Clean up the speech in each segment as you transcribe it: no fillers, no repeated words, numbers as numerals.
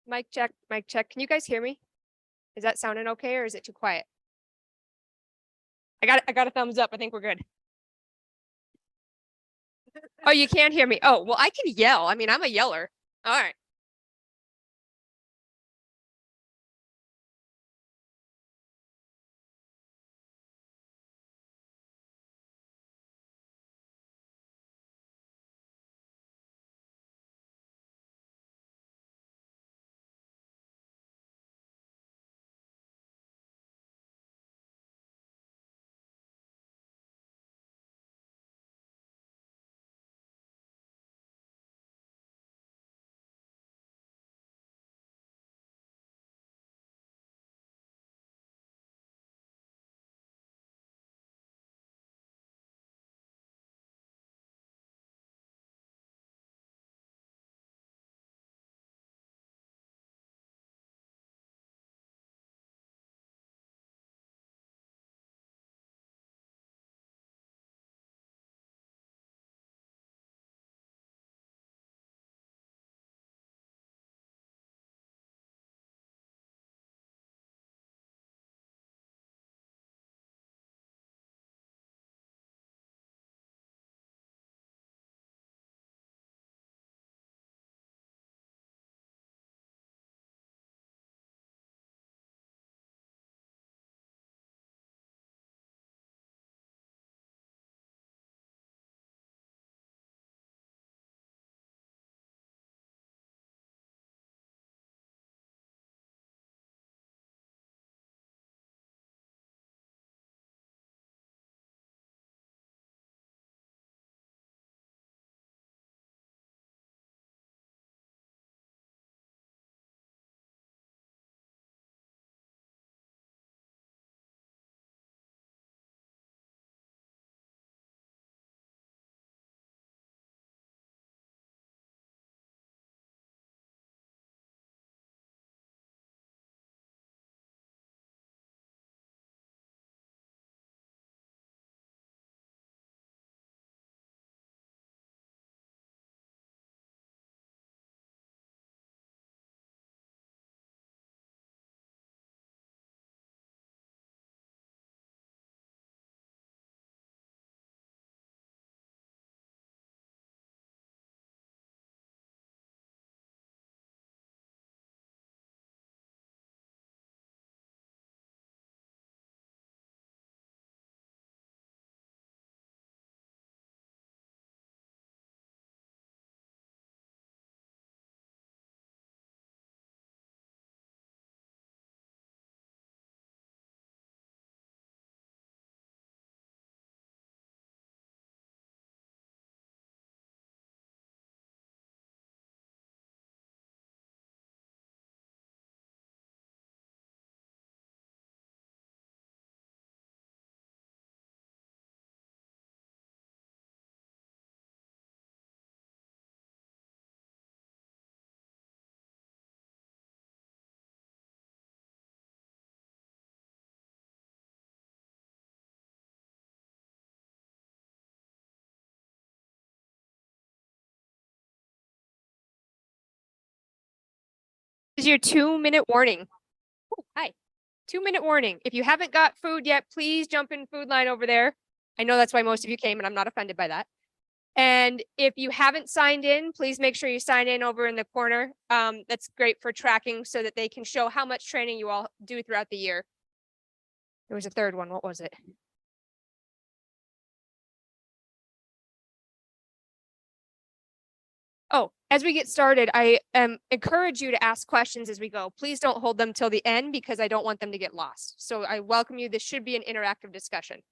Mic check, mic check. Can you guys hear me? Is that sounding okay or is it too quiet? I got a thumbs up. I think we're good. Oh, you can't hear me. Oh, well, I can yell. I mean, I'm a yeller. All right. This is your 2-minute warning. Oh, hi. 2-minute warning. If you haven't got food yet, please jump in food line over there. I know that's why most of you came, and I'm not offended by that. And if you haven't signed in, please make sure you sign in over in the corner. That's great for tracking so that they can show how much training you all do throughout the year. There was a third one. What was it? Oh, as we get started, I encourage you to ask questions as we go. Please don't hold them till the end because I don't want them to get lost. So I welcome you. This should be an interactive discussion.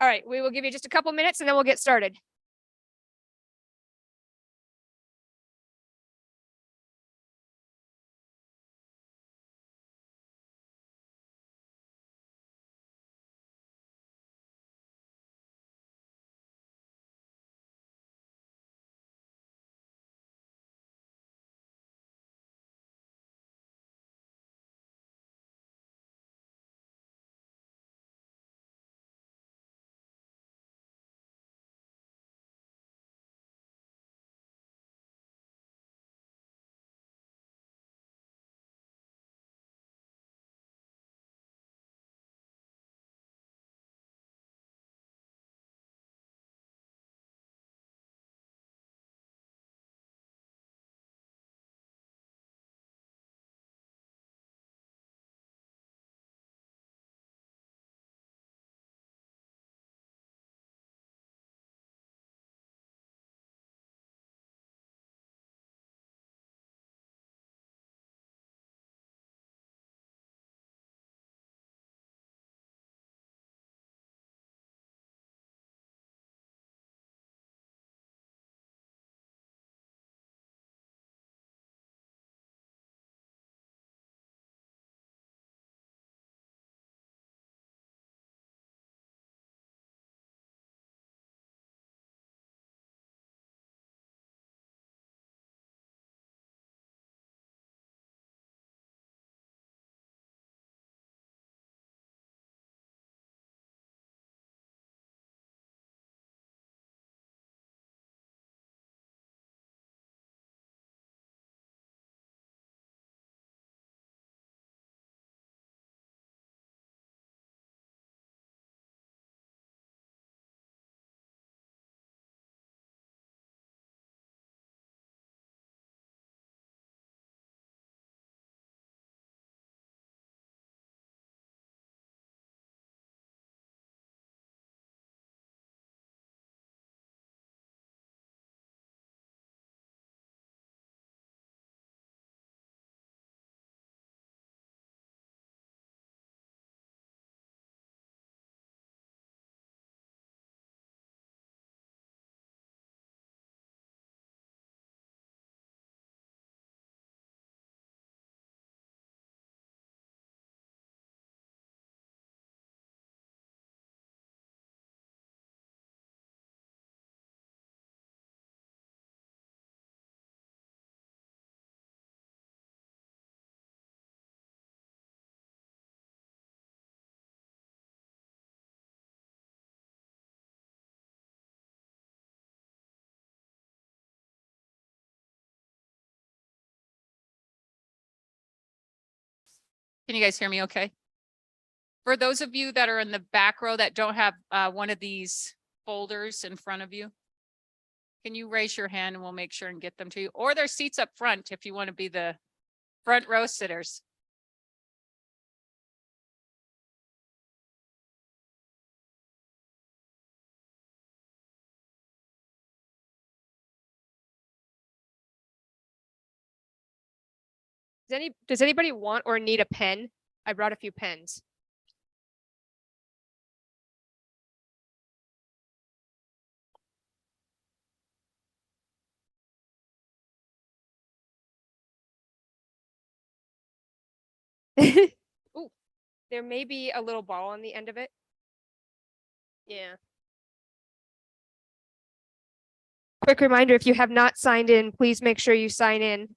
All right, we will give you just a couple minutes and then we'll get started. Can you guys hear me okay? For those of you that are in the back row that don't have one of these folders in front of you, can you raise your hand and we'll make sure and get them to you? Or there's seats up front if you want to be the front row sitters. Does anybody want or need a pen? I brought a few pens. Ooh, there may be a little ball on the end of it. Yeah. Quick reminder, if you have not signed in, please make sure you sign in.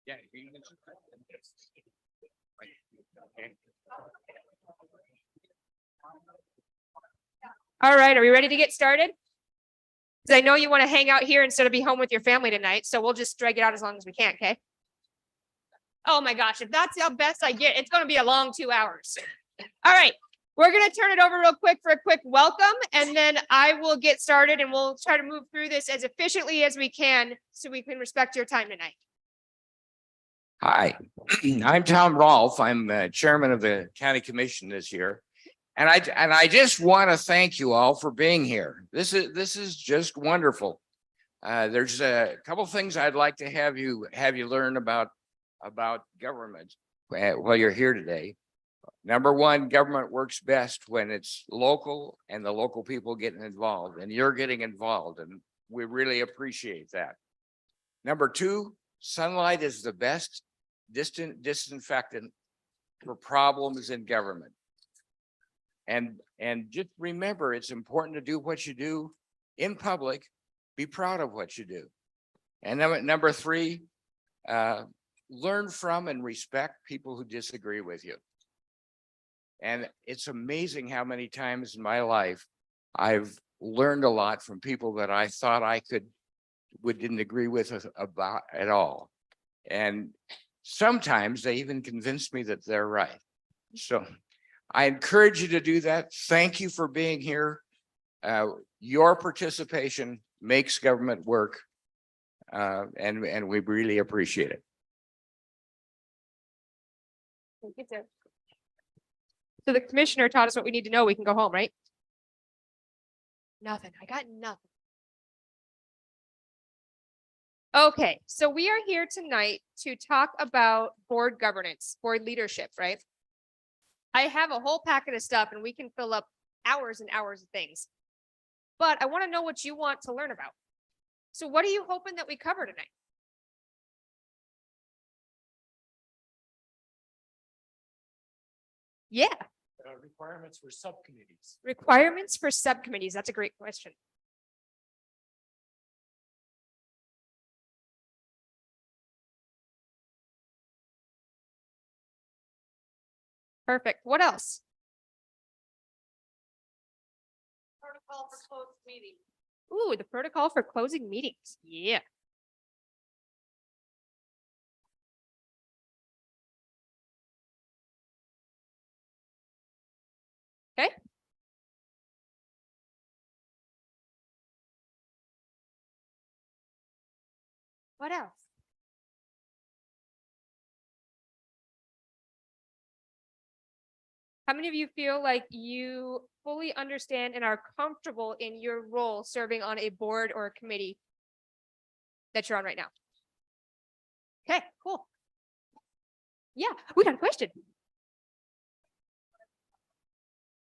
Yeah. All right, are we ready to get started? Because I know you want to hang out here instead of be home with your family tonight, so we'll just drag it out as long as we can, okay? Oh my gosh, if that's how best I get, it's gonna be a long 2 hours. All right, we're gonna turn it over real quick for a quick welcome, and then I will get started and we'll try to move through this as efficiently as we can so we can respect your time tonight. Hi, I'm Tom Rolfe. I'm chairman of the county commission this year. And I just want to thank you all for being here. This is just wonderful. There's a couple things I'd like to have you learn about government while you're here today. Number one, government works best when it's local and the local people getting involved, and you're getting involved, and we really appreciate that. Number two, sunlight is the best disinfectant for problems in government. And just remember, it's important to do what you do in public, be proud of what you do. And then number three, learn from and respect people who disagree with you. And it's amazing how many times in my life I've learned a lot from people that I thought I didn't agree with about at all. And sometimes they even convinced me that they're right. So I encourage you to do that. Thank you for being here. Your participation makes government work, and we really appreciate it. Thank you, sir. So the commissioner taught us what we need to know. We can go home, right? Nothing. I got nothing. Okay, so we are here tonight to talk about board governance, board leadership, right? I have a whole packet of stuff and we can fill up hours and hours of things. But I want to know what you want to learn about. So what are you hoping that we cover tonight? Yeah. Requirements for subcommittees. Requirements for subcommittees. That's a great question. Perfect. What else? Protocol for closed meetings. Ooh, the protocol for closing meetings. Yeah. Okay. What else? How many of you feel like you fully understand and are comfortable in your role serving on a board or a committee that you're on right now? Okay, cool. Yeah, we got a question.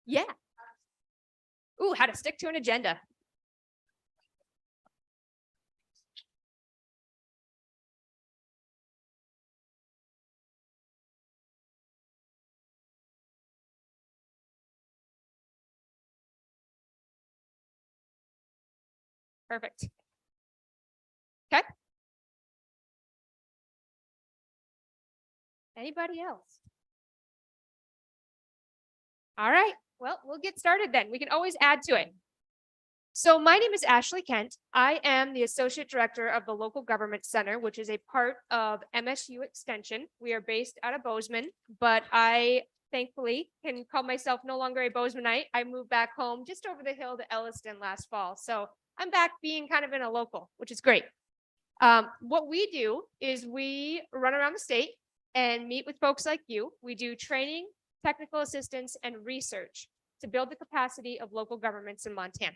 Yeah. Ooh, how to stick to an agenda. Perfect. Okay. Anybody else? All right, well, we'll get started then. We can always add to it. So my name is Ashley Kent. I am the Associate Director of the Local Government Center, which is a part of MSU Extension. We are based out of Bozeman, but I thankfully can call myself no longer a Bozemanite. I moved back home just over the hill to Elliston last fall. So I'm back being kind of in a local, which is great. What we do is we run around the state and meet with folks like you. We do training, technical assistance, and research to build the capacity of local governments in Montana.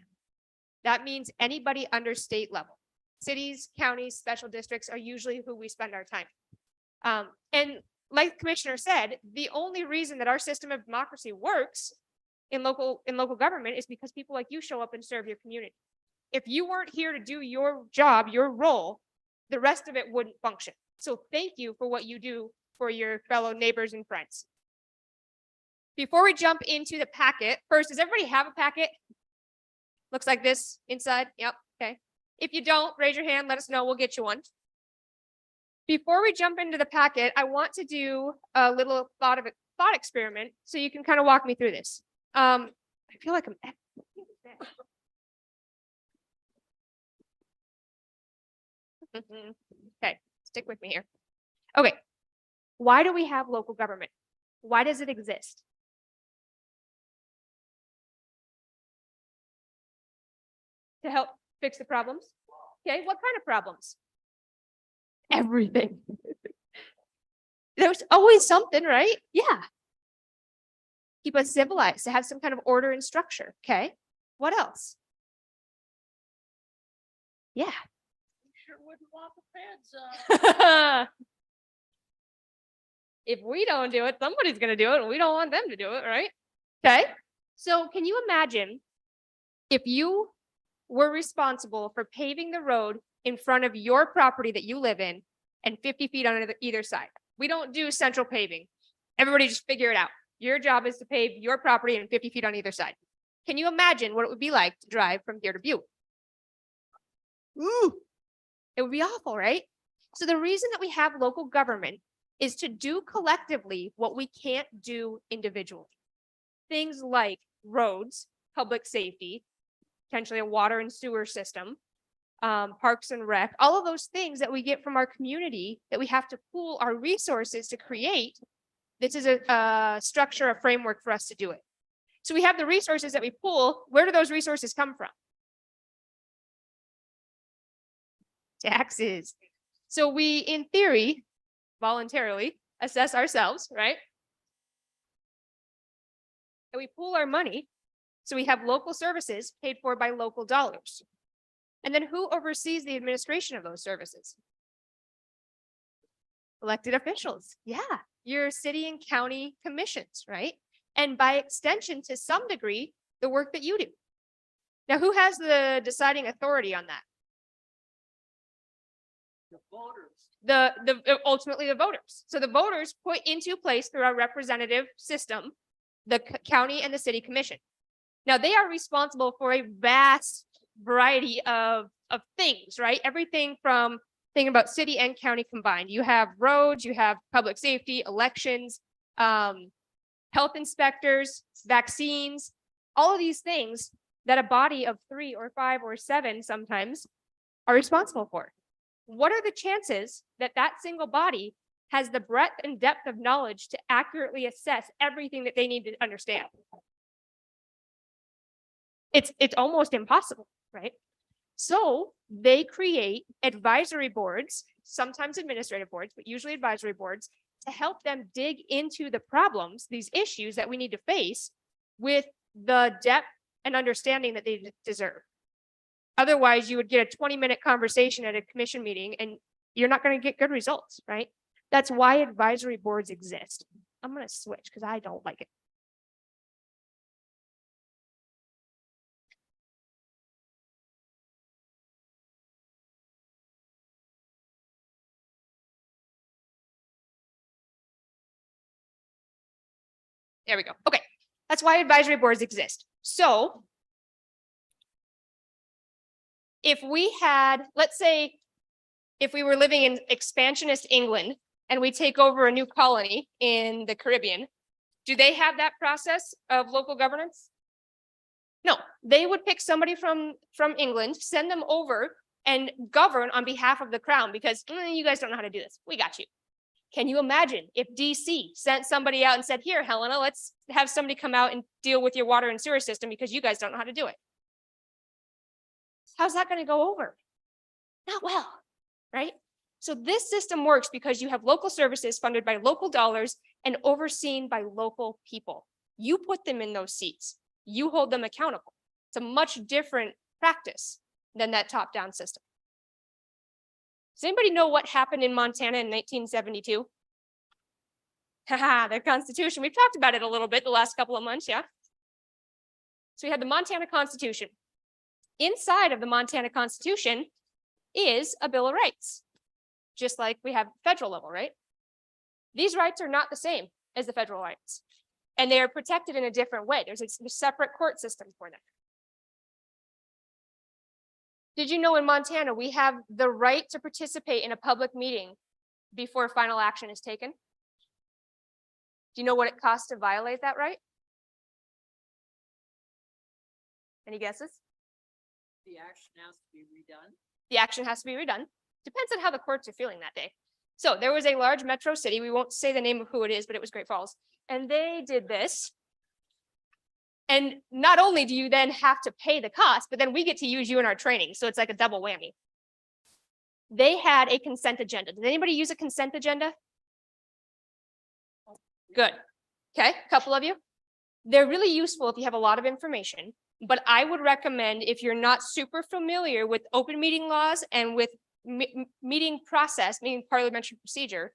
That means anybody under state level. Cities, counties, special districts are usually who we spend our time. And like the commissioner said, the only reason that our system of democracy works in local government is because people like you show up and serve your community. If you weren't here to do your job, your role, the rest of it wouldn't function. So thank you for what you do for your fellow neighbors and friends. Before we jump into the packet, first, does everybody have a packet? Looks like this inside. Yep. Okay. If you don't, raise your hand. Let us know. We'll get you one. Before we jump into the packet, I want to do a little thought experiment, so you can kind of walk me through this. I feel like I'm. Okay, stick with me here. Okay, why do we have local government? Why does it exist? To help fix the problems? Okay, what kind of problems? Everything. There's always something, right? Yeah. Keep us civilized, to have some kind of order and structure. Okay, what else? Yeah. Sure wouldn't want the feds, If we don't do it, somebody's gonna do it, and we don't want them to do it, right? Okay, so can you imagine if you were responsible for paving the road in front of your property that you live in and 50 feet on either side? We don't do central paving. Everybody just figure it out. Your job is to pave your property and 50 feet on either side. Can you imagine what it would be like to drive from here to Butte? Ooh, it would be awful, right? So the reason that we have local government is to do collectively what we can't do individually. Things like roads, public safety, potentially a water and sewer system, parks and rec, all of those things that we get from our community that we have to pool our resources to create. This is a structure, a framework for us to do it. So we have the resources that we pool. Where do those resources come from? Taxes. So we, in theory, voluntarily assess ourselves, right? And we pool our money. So we have local services paid for by local dollars. And then who oversees the administration of those services? Elected officials. Yeah, your city and county commissions, right? And by extension, to some degree, the work that you do. Now, who has the deciding authority on that? the voters. Ultimately the voters. So the voters put into place through our representative system, the county and the city commission. Now, they are responsible for a vast variety of things, right? Everything from thinking about city and county combined. You have roads, you have public safety, elections, health inspectors, vaccines, all of these things that a body of 3 or 5 or 7 sometimes are responsible for. What are the chances that that single body has the breadth and depth of knowledge to accurately assess everything that they need to understand? It's almost impossible, right? So they create advisory boards, sometimes administrative boards, but usually advisory boards, to help them dig into the problems, these issues that we need to face with the depth and understanding that they deserve. Otherwise, you would get a 20-minute conversation at a commission meeting and you're not going to get good results, right? That's why advisory boards exist. I'm going to switch because I don't like it. There we go. Okay. That's why advisory boards exist. So if we had, let's say, if we were living in expansionist England and we take over a new colony in the Caribbean, do they have that process of local governance? No, they would pick somebody from England, send them over and govern on behalf of the crown because you guys don't know how to do this. We got you. Can you imagine if DC sent somebody out and said, here, Helena, let's have somebody come out and deal with your water and sewer system because you guys don't know how to do it? How's that going to go over? Not well, right? So this system works because you have local services funded by local dollars and overseen by local people. You put them in those seats. You hold them accountable. It's a much different practice than that top-down system. Does anybody know what happened in Montana in 1972? Haha, the Constitution. We've talked about it a little bit the last couple of months, yeah? So we had the Montana Constitution. Inside of the Montana Constitution is a Bill of Rights, just like we have federal level, right? These rights are not the same as the federal rights, and they are protected in a different way. There's a separate court system for them. Did you know in Montana, we have the right to participate in a public meeting before final action is taken? Do you know what it costs to violate that right? Any guesses? The action has to be redone. The action has to be redone. Depends on how the courts are feeling that day. So there was a large metro city. We won't say the name of who it is, but it was Great Falls. And they did this. And not only do you then have to pay the cost, but then we get to use you in our training. So it's like a double whammy. They had a consent agenda. Did anybody use a consent agenda? Good. Okay, a couple of you. They're really useful if you have a lot of information, but I would recommend if you're not super familiar with open meeting laws and with meeting process, meaning parliamentary procedure,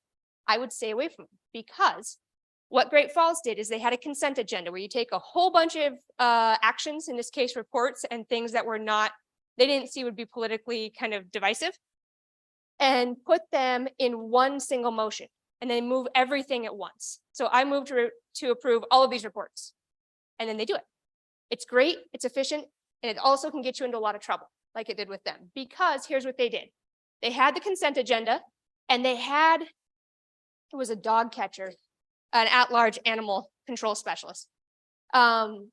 I would stay away from it, because what Great Falls did is they had a consent agenda where you take a whole bunch of actions, in this case reports and things that were not, they didn't see would be politically kind of divisive, and put them in one single motion, and then move everything at once. So I moved to approve all of these reports, and then they do it. It's great, it's efficient, and it also can get you into a lot of trouble, like it did with them, because here's what they did. They had the consent agenda, and they had, it was a dog catcher, an at-large animal control specialist. And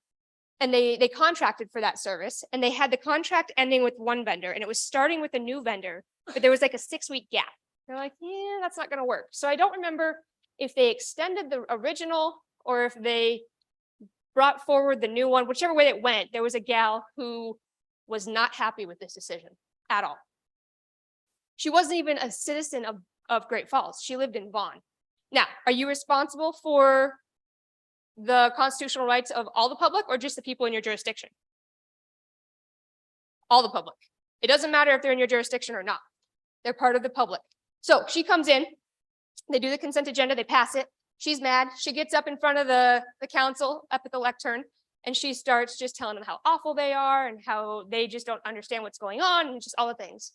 they contracted for that service, and they had the contract ending with one vendor, and it was starting with a new vendor, but there was like a 6-week gap. They're like, yeah, that's not gonna work. So I don't remember if they extended the original or if they brought forward the new one. Whichever way it went, there was a gal who was not happy with this decision at all. She wasn't even a citizen of Great Falls. She lived in Vaughan. Now, are you responsible for the constitutional rights of all the public or just the people in your jurisdiction? All the public. It doesn't matter if they're in your jurisdiction or not. They're part of the public. So she comes in, they do the consent agenda, they pass it. She's mad. She gets up in front of the council up at the lectern, and she starts just telling them how awful they are and how they just don't understand what's going on and just all the things.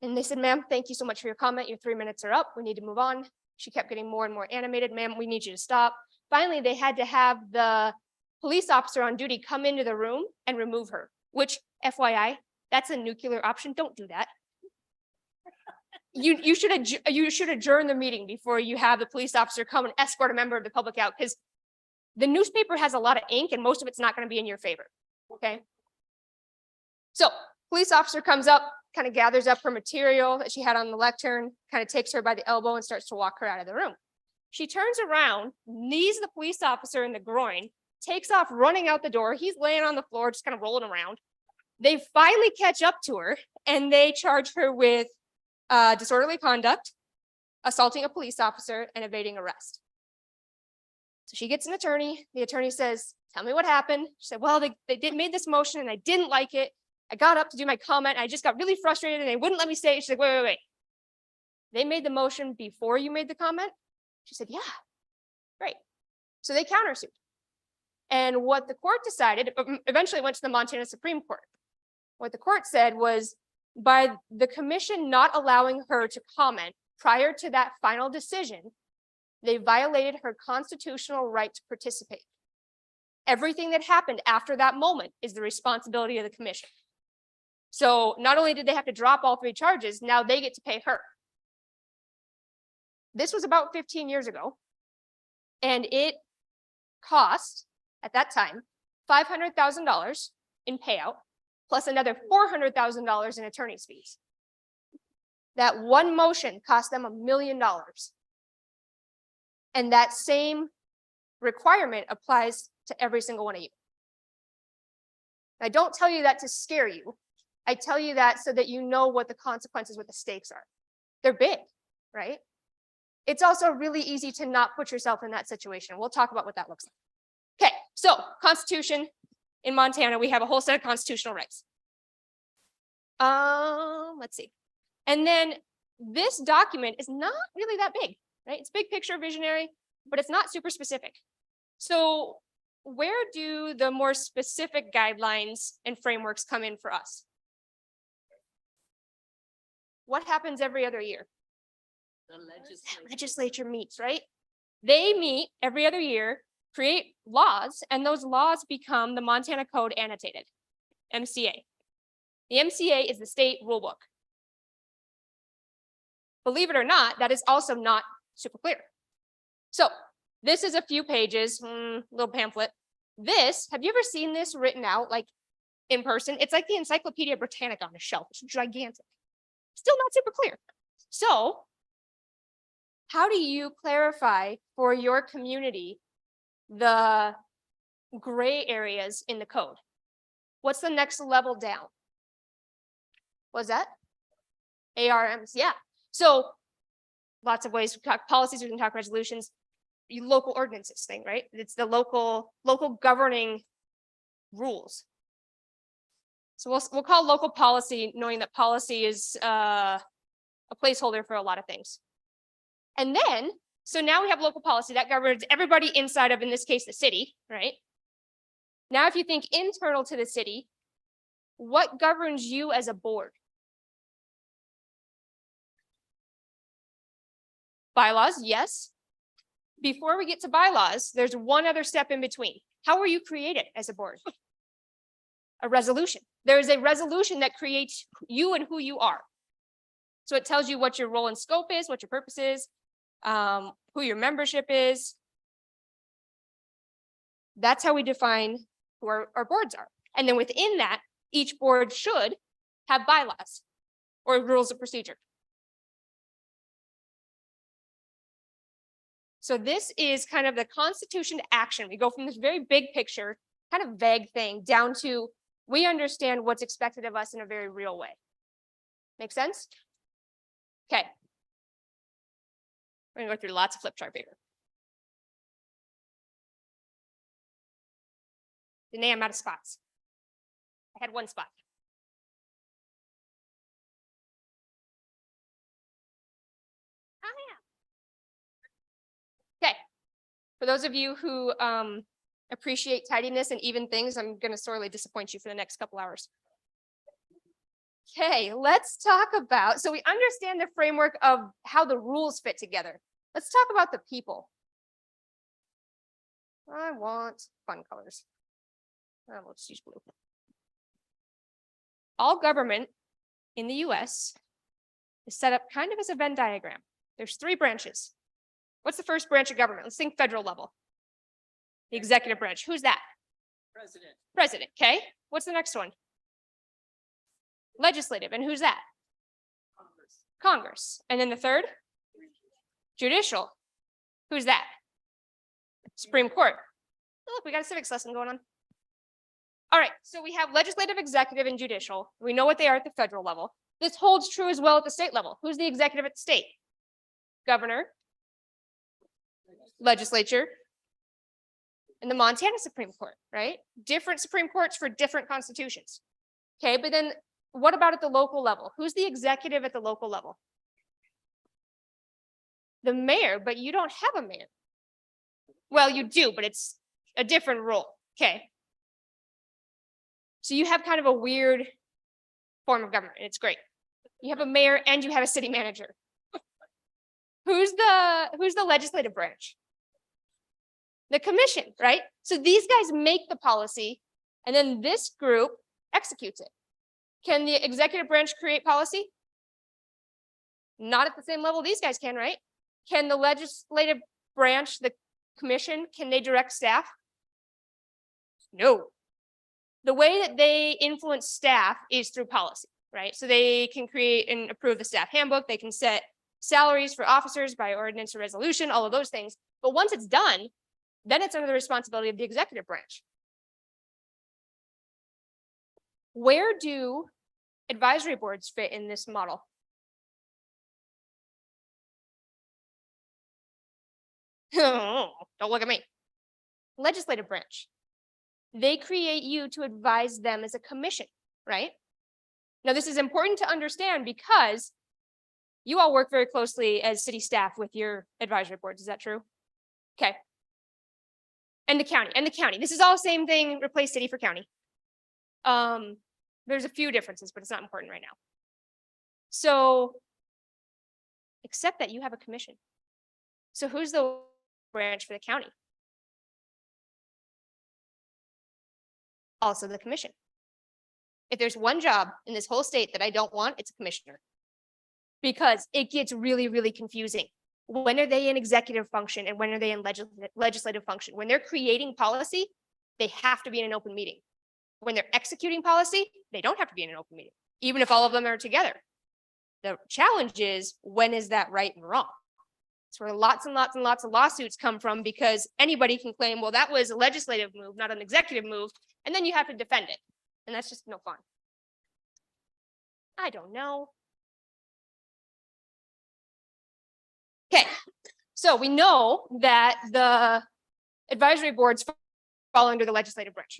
And they said, ma'am, thank you so much for your comment. Your 3 minutes are up. We need to move on. She kept getting more and more animated. Ma'am, we need you to stop. Finally, they had to have the police officer on duty come into the room and remove her, which FYI, that's a nuclear option. Don't do that. You should adjourn the meeting before you have the police officer come and escort a member of the public out, because the newspaper has a lot of ink and most of it's not going to be in your favor. Okay. So police officer comes up, kind of gathers up her material that she had on the lectern, kind of takes her by the elbow and starts to walk her out of the room. She turns around, knees the police officer in the groin, takes off running out the door. He's laying on the floor, just kind of rolling around. They finally catch up to her and they charge her with disorderly conduct, assaulting a police officer, and evading arrest. So she gets an attorney. The attorney says, tell me what happened. She said, well, they made this motion and I didn't like it. I got up to do my comment. I just got really frustrated and they wouldn't let me say it. She's like, wait. They made the motion before you made the comment? She said, yeah, great. So they countersued. And what the court decided, eventually went to the Montana Supreme Court. What the court said was, by the commission not allowing her to comment prior to that final decision, they violated her constitutional right to participate. Everything that happened after that moment is the responsibility of the commission. So not only did they have to drop all 3 charges, now they get to pay her. This was about 15 years ago, and it cost, at that time, $500,000 in payout, plus another $400,000 in attorney's fees. That one motion cost them $1 million. And that same requirement applies to every single one of you. I don't tell you that to scare you. I tell you that so that you know what the consequences, what the stakes are. They're big, right? It's also really easy to not put yourself in that situation. We'll talk about what that looks like. Okay, so Constitution in Montana, we have a whole set of constitutional rights. Let's see. And then this document is not really that big, right? It's big picture visionary, but it's not super specific. So where do the more specific guidelines and frameworks come in for us? What happens every other year? The Legislature meets, right? They meet every other year, create laws, and those laws become the Montana Code Annotated, MCA. The MCA is the state rule book. believe it or not, that is also not super clear. So this is a few pages, little pamphlet. This, have you ever seen this written out like in person? It's like the Encyclopedia Britannica on a shelf. It's gigantic. Still not super clear. So how do you clarify for your community the gray areas in the code? What's the next level down? What's that? ARMs, yeah. So lots of ways we can talk policies, we can talk resolutions, local ordinances thing, right? It's the local governing rules. So we'll call local policy, knowing that policy is a placeholder for a lot of things. And then, so now we have local policy that governs everybody inside of, in this case, the city, right? Now, if you think internal to the city, what governs you as a board? Bylaws, yes. Before we get to bylaws, there's one other step in between. How were you created as a board? A resolution. There is a resolution that creates you and who you are. So it tells you what your role and scope is, what your purpose is, who your membership is. That's how we define who our boards are. And then within that, each board should have bylaws or rules of procedure. So this is kind of the constitution to action. We go from this very big picture, kind of vague thing, down to we understand what's expected of us in a very real way. Make sense? Okay. We're gonna go through lots of flip chart paper. Danae, I'm out of spots. I had one spot. Oh, yeah. Okay. For those of you who appreciate tidiness and even things, I'm going to sorely disappoint you for the next couple hours. Okay, let's talk about, so we understand the framework of how the rules fit together. Let's talk about the people. I want fun colors. Let's use blue. All government in the US is set up kind of as a Venn diagram. There's 3 branches. What's the first branch of government? Let's think federal level. The executive branch. Who's that? President. President, okay. What's the next one? Legislative, and who's that? Congress. Congress. And then the third? Judicial. Who's that? Supreme Court. Oh, look, we got a civics lesson going on. All right, so we have legislative, executive, and judicial. We know what they are at the federal level. This holds true as well at the state level. Who's the executive at the state? Governor, legislature, and the Montana Supreme Court, right? Different Supreme Courts for different constitutions. Okay, but then what about at the local level? Who's the executive at the local level? The mayor, but you don't have a mayor. Well, you do, but it's a different role. Okay. So you have kind of a weird form of government, and it's great. You have a mayor and you have a city manager. Who's the legislative branch? The commission, right? So these guys make the policy, and then this group executes it. Can the executive branch create policy? Not at the same level these guys can, right? Can the legislative branch, the commission, can they direct staff? No. The way that they influence staff is through policy, right? So they can create and approve the staff handbook. They can set salaries for officers by ordinance or resolution, all of those things. But once it's done, then it's under the responsibility of the executive branch. Where do advisory boards fit in this model? Don't look at me. Legislative branch. They create you to advise them as a commission, right? Now, this is important to understand because you all work very closely as city staff with your advisory boards. Is that true? Okay. And the county. This is all same thing, replace city for county. There's a few differences, but it's not important right now. So, except that you have a commission. So who's the branch for the county? Also the commission. If there's one job in this whole state that I don't want, it's a commissioner. because it gets really, really confusing. When are they in executive function and when are they in legislative function? When they're creating policy, they have to be in an open meeting. When they're executing policy, they don't have to be in an open meeting, even if all of them are together. The challenge is, when is that right and wrong? It's where lots and lots and lots of lawsuits come from, because anybody can claim, well, that was a legislative move, not an executive move, and then you have to defend it. And that's just no fun. I don't know. Okay, so we know that the advisory boards fall under the legislative branch.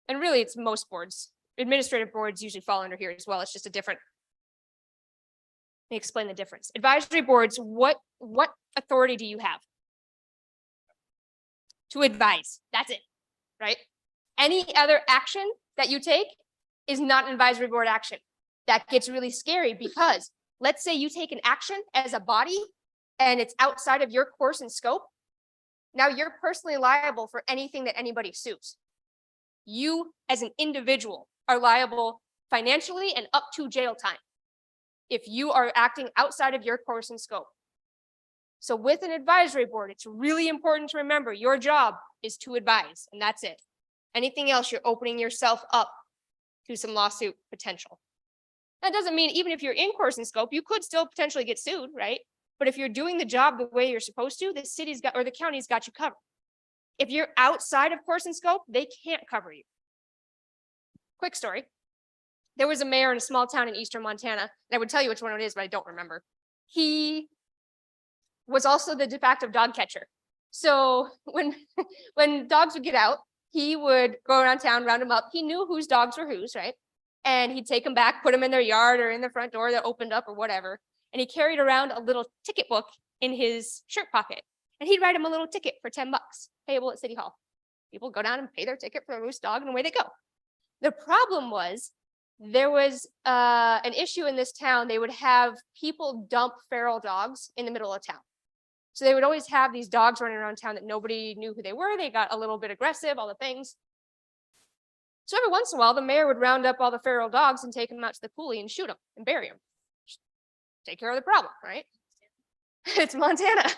And really, it's most boards. Administrative boards usually fall under here as well. It's just a different. Let me explain the difference. Advisory boards, what authority do you have? To advise. That's it, right? Any other action that you take is not an advisory board action. That gets really scary, because let's say you take an action as a body and it's outside of your course and scope. Now you're personally liable for anything that anybody sues. You as an individual are liable financially and up to jail time if you are acting outside of your course and scope. So with an advisory board, it's really important to remember your job is to advise, and that's it. Anything else, you're opening yourself up to some lawsuit potential. That doesn't mean even if you're in course and scope, you could still potentially get sued, right? But if you're doing the job the way you're supposed to, the city's got, or the county's got you covered. If you're outside of course and scope, they can't cover you. Quick story. There was a mayor in a small town in eastern Montana, and I would tell you which one it is, but I don't remember. He was also the de facto dog catcher. So when dogs would get out, he would go around town, round them up. He knew whose dogs were whose, right? And he'd take them back, put them in their yard or in the front door that opened up or whatever. And he carried around a little ticket book in his shirt pocket. And he'd write him a little ticket for $10 payable at City Hall. People go down and pay their ticket for a loose dog, and away they go. The problem was, there was an issue in this town. They would have people dump feral dogs in the middle of town. So they would always have these dogs running around town that nobody knew who they were. They got a little bit aggressive, all the things. So every once in a while, the mayor would round up all the feral dogs and take them out to the coulee and shoot them and bury them. Just take care of the problem, right? It's Montana.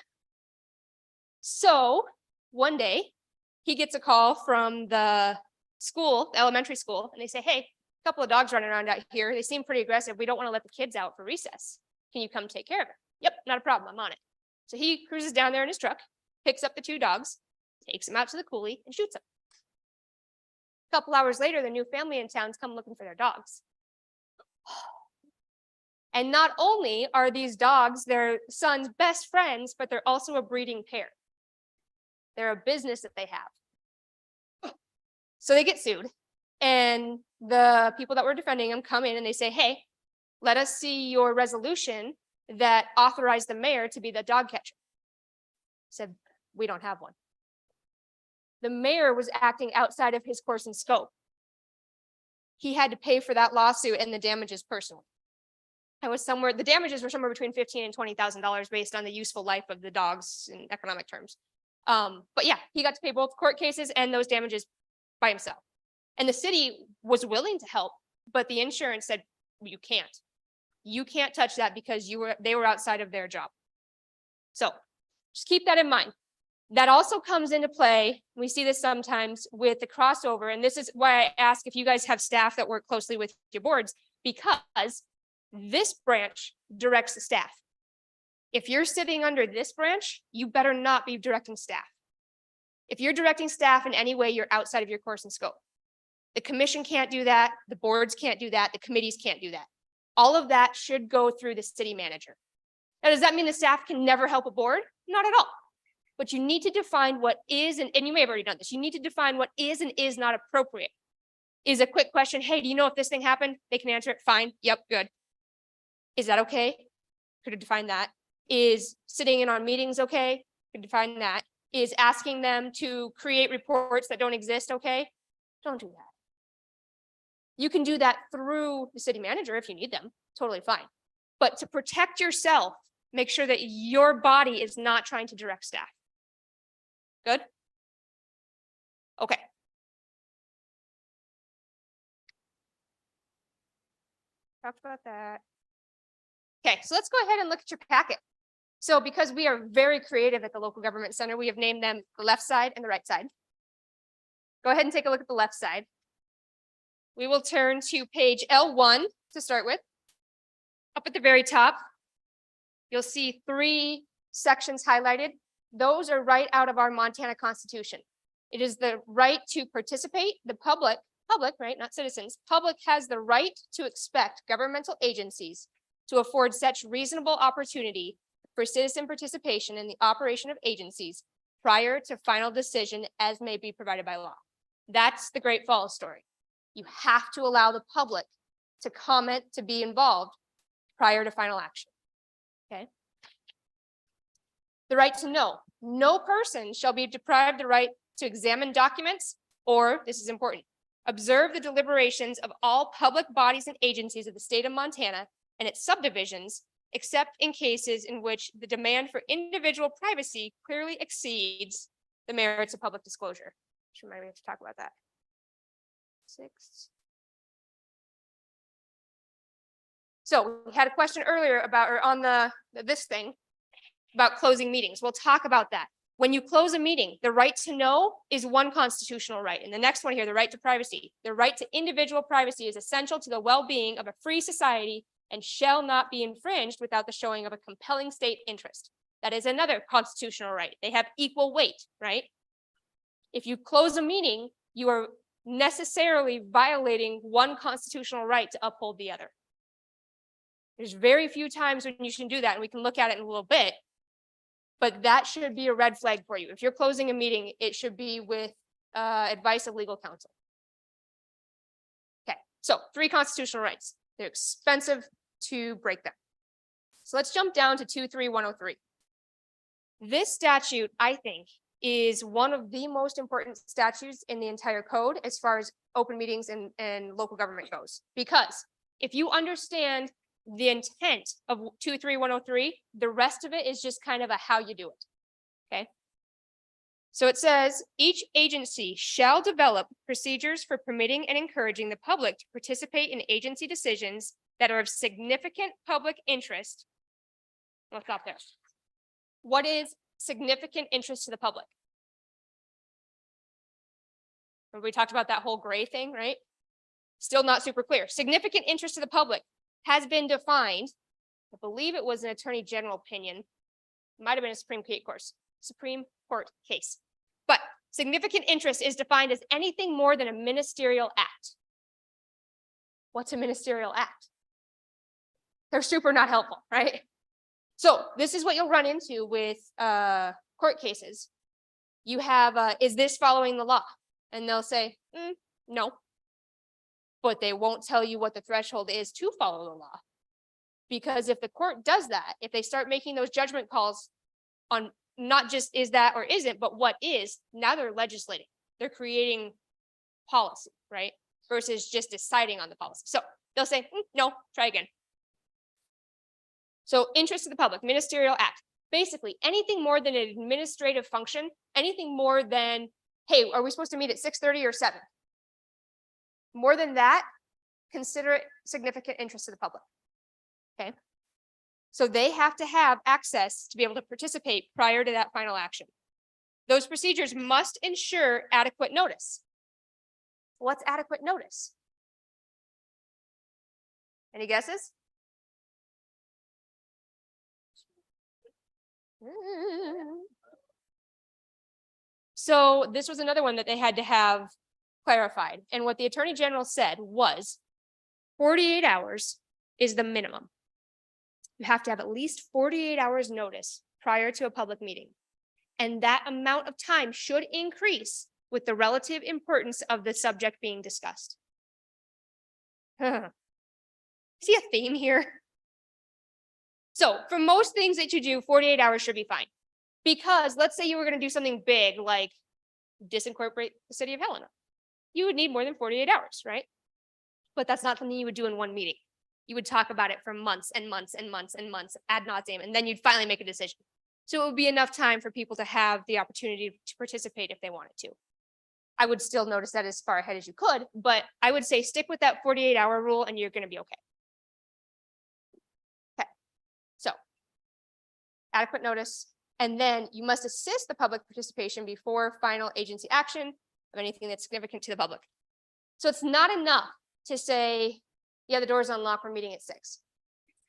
So one day, he gets a call from the school, the elementary school, and they say, hey, a couple of dogs running around out here. They seem pretty aggressive. We don't want to let the kids out for recess. Can you come take care of it? Yep, not a problem. I'm on it. So he cruises down there in his truck, picks up the 2 dogs, takes them out to the coulee and shoots them. A couple hours later, the new family in town's come looking for their dogs. And not only are these dogs their son's best friends, but they're also a breeding pair. They're a business that they have. So they get sued, and the people that were defending them come in and they say, hey, let us see your resolution that authorized the mayor to be the dog catcher. Said, we don't have one. The mayor was acting outside of his course and scope. He had to pay for that lawsuit and the damages personally. The damages were somewhere between $15,000 and $20,000 based on the useful life of the dogs in economic terms. But yeah, he got to pay both court cases and those damages by himself. And the city was willing to help, but the insurance said, you can't. You can't touch that because they were outside of their job. So just keep that in mind. That also comes into play. We see this sometimes with the crossover. And this is why I ask if you guys have staff that work closely with your boards, because this branch directs the staff. If you're sitting under this branch, you better not be directing staff. If you're directing staff in any way, you're outside of your course and scope. The commission can't do that. The boards can't do that. The committees can't do that. All of that should go through the city manager. Now, does that mean the staff can never help a board? Not at all. But you need to define what is, and you may have already done this, you need to define what is and is not appropriate. Is a quick question, hey, do you know if this thing happened? They can answer it, fine, yep, good. Is that okay? Could have defined that. Is sitting in on meetings okay? Could define that. Is asking them to create reports that don't exist okay? Don't do that. You can do that through the city manager if you need them, totally fine. But to protect yourself, make sure that your body is not trying to direct staff. Good? Okay. Talked about that. Okay, so let's go ahead and look at your packet. So because we are very creative at the local government center, we have named them the left side and the right side. Go ahead and take a look at the left side. We will turn to page L1 to start with. Up at the very top, you'll see 3 sections highlighted. Those are right out of our Montana Constitution. It is the right to participate. The public, right, not citizens, public has the right to expect governmental agencies to afford such reasonable opportunity for citizen participation in the operation of agencies prior to final decision as may be provided by law. That's the Great Falls story. You have to allow the public to comment, to be involved prior to final action. Okay. The right to know. No person shall be deprived the right to examine documents or, this is important, observe the deliberations of all public bodies and agencies of the state of Montana and its subdivisions, except in cases in which the demand for individual privacy clearly exceeds the merits of public disclosure. Just remind me to talk about that. 6. So we had a question earlier about, or on this thing, about closing meetings. We'll talk about that. When you close a meeting, the right to know is one constitutional right. And the next one here, the right to privacy. The right to individual privacy is essential to the well-being of a free society and shall not be infringed without the showing of a compelling state interest. That is another constitutional right. They have equal weight, right? If you close a meeting, you are necessarily violating one constitutional right to uphold the other. There's very few times when you can do that, and we can look at it in a little bit, but that should be a red flag for you. If you're closing a meeting, it should be with advice of legal counsel. Okay, so 3 constitutional rights. They're expensive to break them. So let's jump down to 23103. This statute, I think, is one of the most important statutes in the entire code as far as open meetings and local government goes. Because if you understand the intent of 23103, the rest of it is just kind of a how you do it. Okay. So it says each agency shall develop procedures for permitting and encouraging the public to participate in agency decisions that are of significant public interest. Let's stop there. What is significant interest to the public? We talked about that whole gray thing, right? Still not super clear. Significant interest to the public has been defined. I believe it was an attorney general opinion. It might have been a Supreme Court case. But significant interest is defined as anything more than a ministerial act. What's a ministerial act? They're super not helpful, right? So this is what you'll run into with court cases. You have, is this following the law? And they'll say, no. But they won't tell you what the threshold is to follow the law. Because if the court does that, if they start making those judgment calls on not just is that or isn't, but what is, now they're legislating. They're creating policy, right? Versus just deciding on the policy. So they'll say, no, try again. So interest of the public, ministerial act. Basically, anything more than an administrative function, anything more than, hey, are we supposed to meet at 6:30 or 7? More than that, consider it significant interest to the public. Okay. So they have to have access to be able to participate prior to that final action. Those procedures must ensure adequate notice. What's adequate notice? Any guesses? So this was another one that they had to have clarified. And what the Attorney General said was 48 hours is the minimum. You have to have at least 48 hours notice prior to a public meeting. And that amount of time should increase with the relative importance of the subject being discussed. See a theme here? So for most things that you do, 48 hours should be fine. Because let's say you were going to do something big like disincorporate the city of Helena. You would need more than 48 hours, right? But that's not something you would do in one meeting. You would talk about it for months and months and months and months ad nauseum, and then you'd finally make a decision. So it would be enough time for people to have the opportunity to participate if they wanted to. I would still notice that as far ahead as you could, but I would say stick with that 48-hour rule and you're gonna be okay. Okay, so adequate notice, and then you must assist the public participation before final agency action of anything that's significant to the public. So it's not enough to say, yeah, the door's unlocked, we're meeting at 6.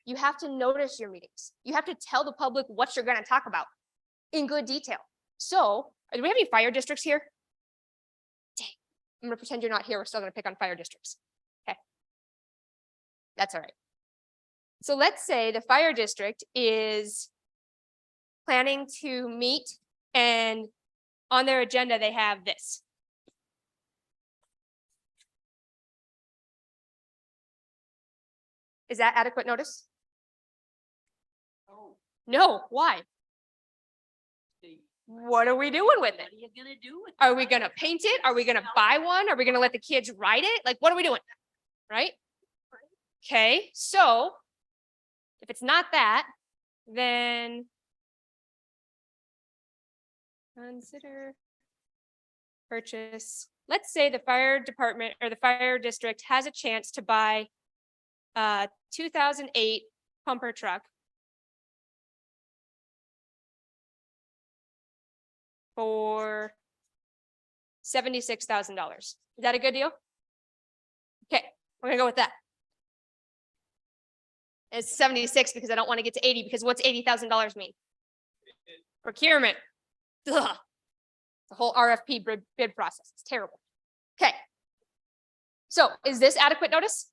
You have to notice your meetings. You have to tell the public what you're gonna talk about in good detail. So, do we have any fire districts here? Dang, I'm gonna pretend you're not here. We're still gonna pick on fire districts. Okay. That's all right. So let's say the fire district is planning to meet, and on their agenda, they have this. Is that adequate notice? Oh, No, why? see, What are we doing with what it? are you gonna do with? Are we gonna paint it? Are we gonna buy one? Are we gonna let the kids ride it? Like, what are we doing? Right? Okay, so if it's not that, then consider purchase. Let's say the fire department or the fire district has a chance to buy a 2008 pumper truck for $76,000. Is that a good deal? Okay, we're gonna go with that. It's 76 because I don't want to get to 80 because what's $80,000 mean? Procurement. Ugh. The whole RFP bid process. It's terrible. Okay. So is this adequate notice?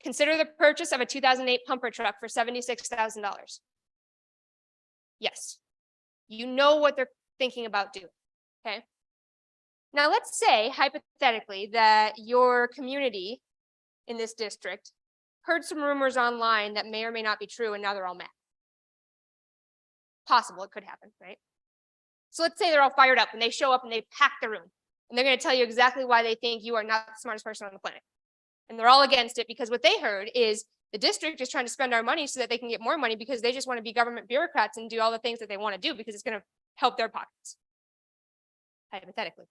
Consider the purchase of a 2008 pumper truck for $76,000. Yes. You know what they're thinking about doing. Okay. Now let's say hypothetically that your community in this district heard some rumors online that may or may not be true and now they're all mad. Possible, it could happen, right? So let's say they're all fired up and they show up and they pack the room and they're going to tell you exactly why they think you are not the smartest person on the planet. And they're all against it because what they heard is the district is trying to spend our money so that they can get more money because they just want to be government bureaucrats and do all the things that they want to do because it's going to help their pockets. Hypothetically.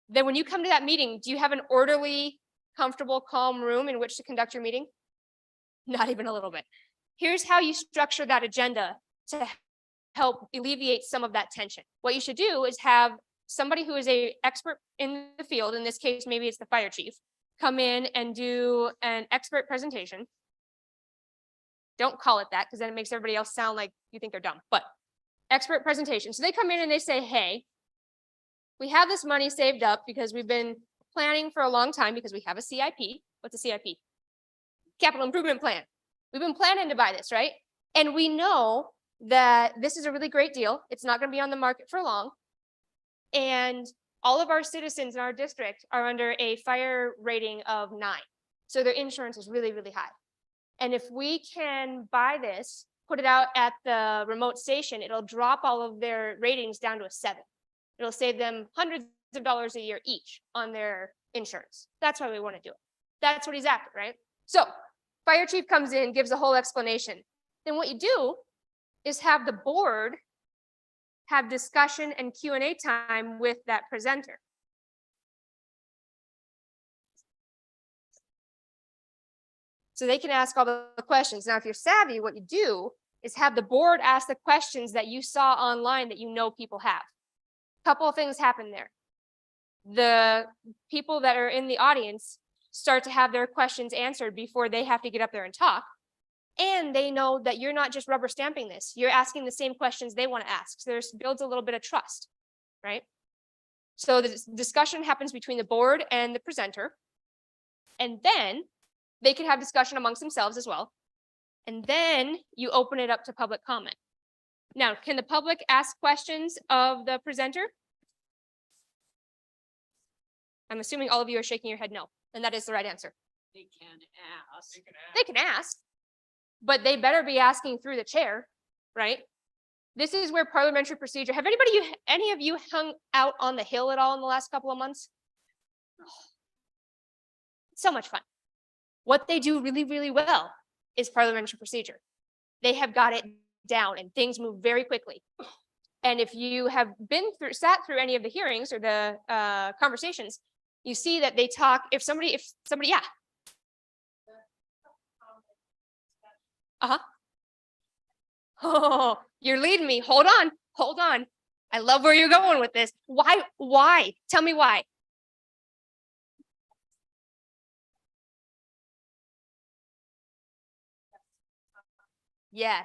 Then when you come to that meeting, do you have an orderly, comfortable, calm room in which to conduct your meeting? Not even a little bit. Here's how you structure that agenda to help alleviate some of that tension. What you should do is have somebody who is an expert in the field, in this case, maybe it's the fire chief, come in and do an expert presentation. Don't call it that because then it makes everybody else sound like you think they're dumb, but expert presentation. So they come in and they say, hey, we have this money saved up because we've been planning for a long time because we have a CIP. What's a CIP? Capital Improvement Plan. We've been planning to buy this, right? And we know that this is a really great deal. It's not going to be on the market for long. And all of our citizens in our district are under a fire rating of 9. So their insurance is really, really high. And if we can buy this, put it out at the remote station, it'll drop all of their ratings down to a 7. It'll save them hundreds of dollars a year each on their insurance. That's why we want to do it. That's what he's after, right? So fire chief comes in, gives a whole explanation. Then what you do is have the board have discussion and Q&A time with that presenter. So they can ask all the questions. Now, if you're savvy, what you do is have the board ask the questions that you saw online that you know people have. Couple of things happen there. The people that are in the audience start to have their questions answered before they have to get up there and talk. And they know that you're not just rubber stamping this. You're asking the same questions they want to ask. So there's builds a little bit of trust, right? So the discussion happens between the board and the presenter. And then they can have discussion amongst themselves as well. And then you open it up to public comment. Now, can the public ask questions of the presenter? I'm assuming all of you are shaking your head no, and that is the right answer. They can ask. They can ask, but they better be asking through the chair, right? This is where parliamentary procedure, have any of you hung out on the Hill at all in the last couple of months? It's so much fun. What they do really, really well is parliamentary procedure. They have got it down and things move very quickly. And if you have sat through any of the hearings or the conversations, you see that they talk, if somebody, yeah. Uh-huh. Oh, you're leading me. Hold on. I love where you're going with this. Why? Tell me why. Yeah,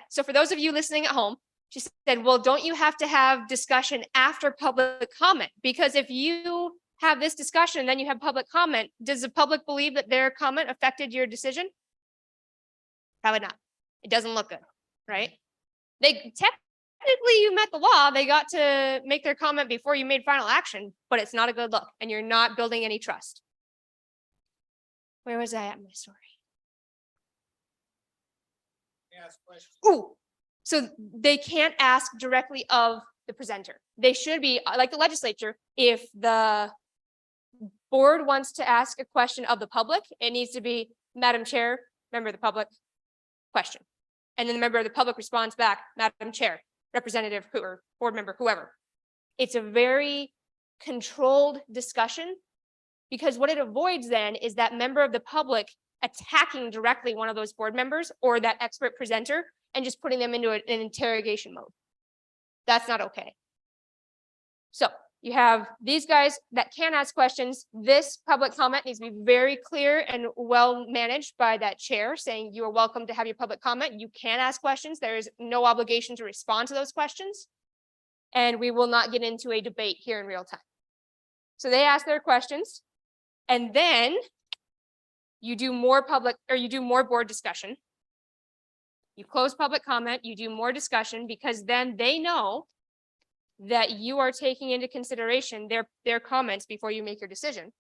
so for those of you listening at home, she said, well, don't you have to have discussion after public comment? Because if you have this discussion, then you have public comment, does the public believe that their comment affected your decision? Probably not. It doesn't look good, right? Technically you met the law. They got to make their comment before you made final action, but it's not a good look and you're not building any trust. Where was I at in my story? Ooh, so they can't ask directly of the presenter. They should be, like the legislature, if the board wants to ask a question of the public, it needs to be, Madam Chair, member of the public, question. And then the member of the public responds back, Madam Chair, representative, or board member, whoever. It's a very controlled discussion, because what it avoids then is that member of the public attacking directly one of those board members or that expert presenter and just putting them into an interrogation mode. That's not okay. So you have these guys that can ask questions. This public comment needs to be very clear and well managed by that chair, saying you are welcome to have your public comment. You can ask questions. There is no obligation to respond to those questions. And we will not get into a debate here in real time. So they ask their questions, and then you do more board discussion. You close public comment, you do more discussion, because then they know that you are taking into consideration their comments before you make your decision.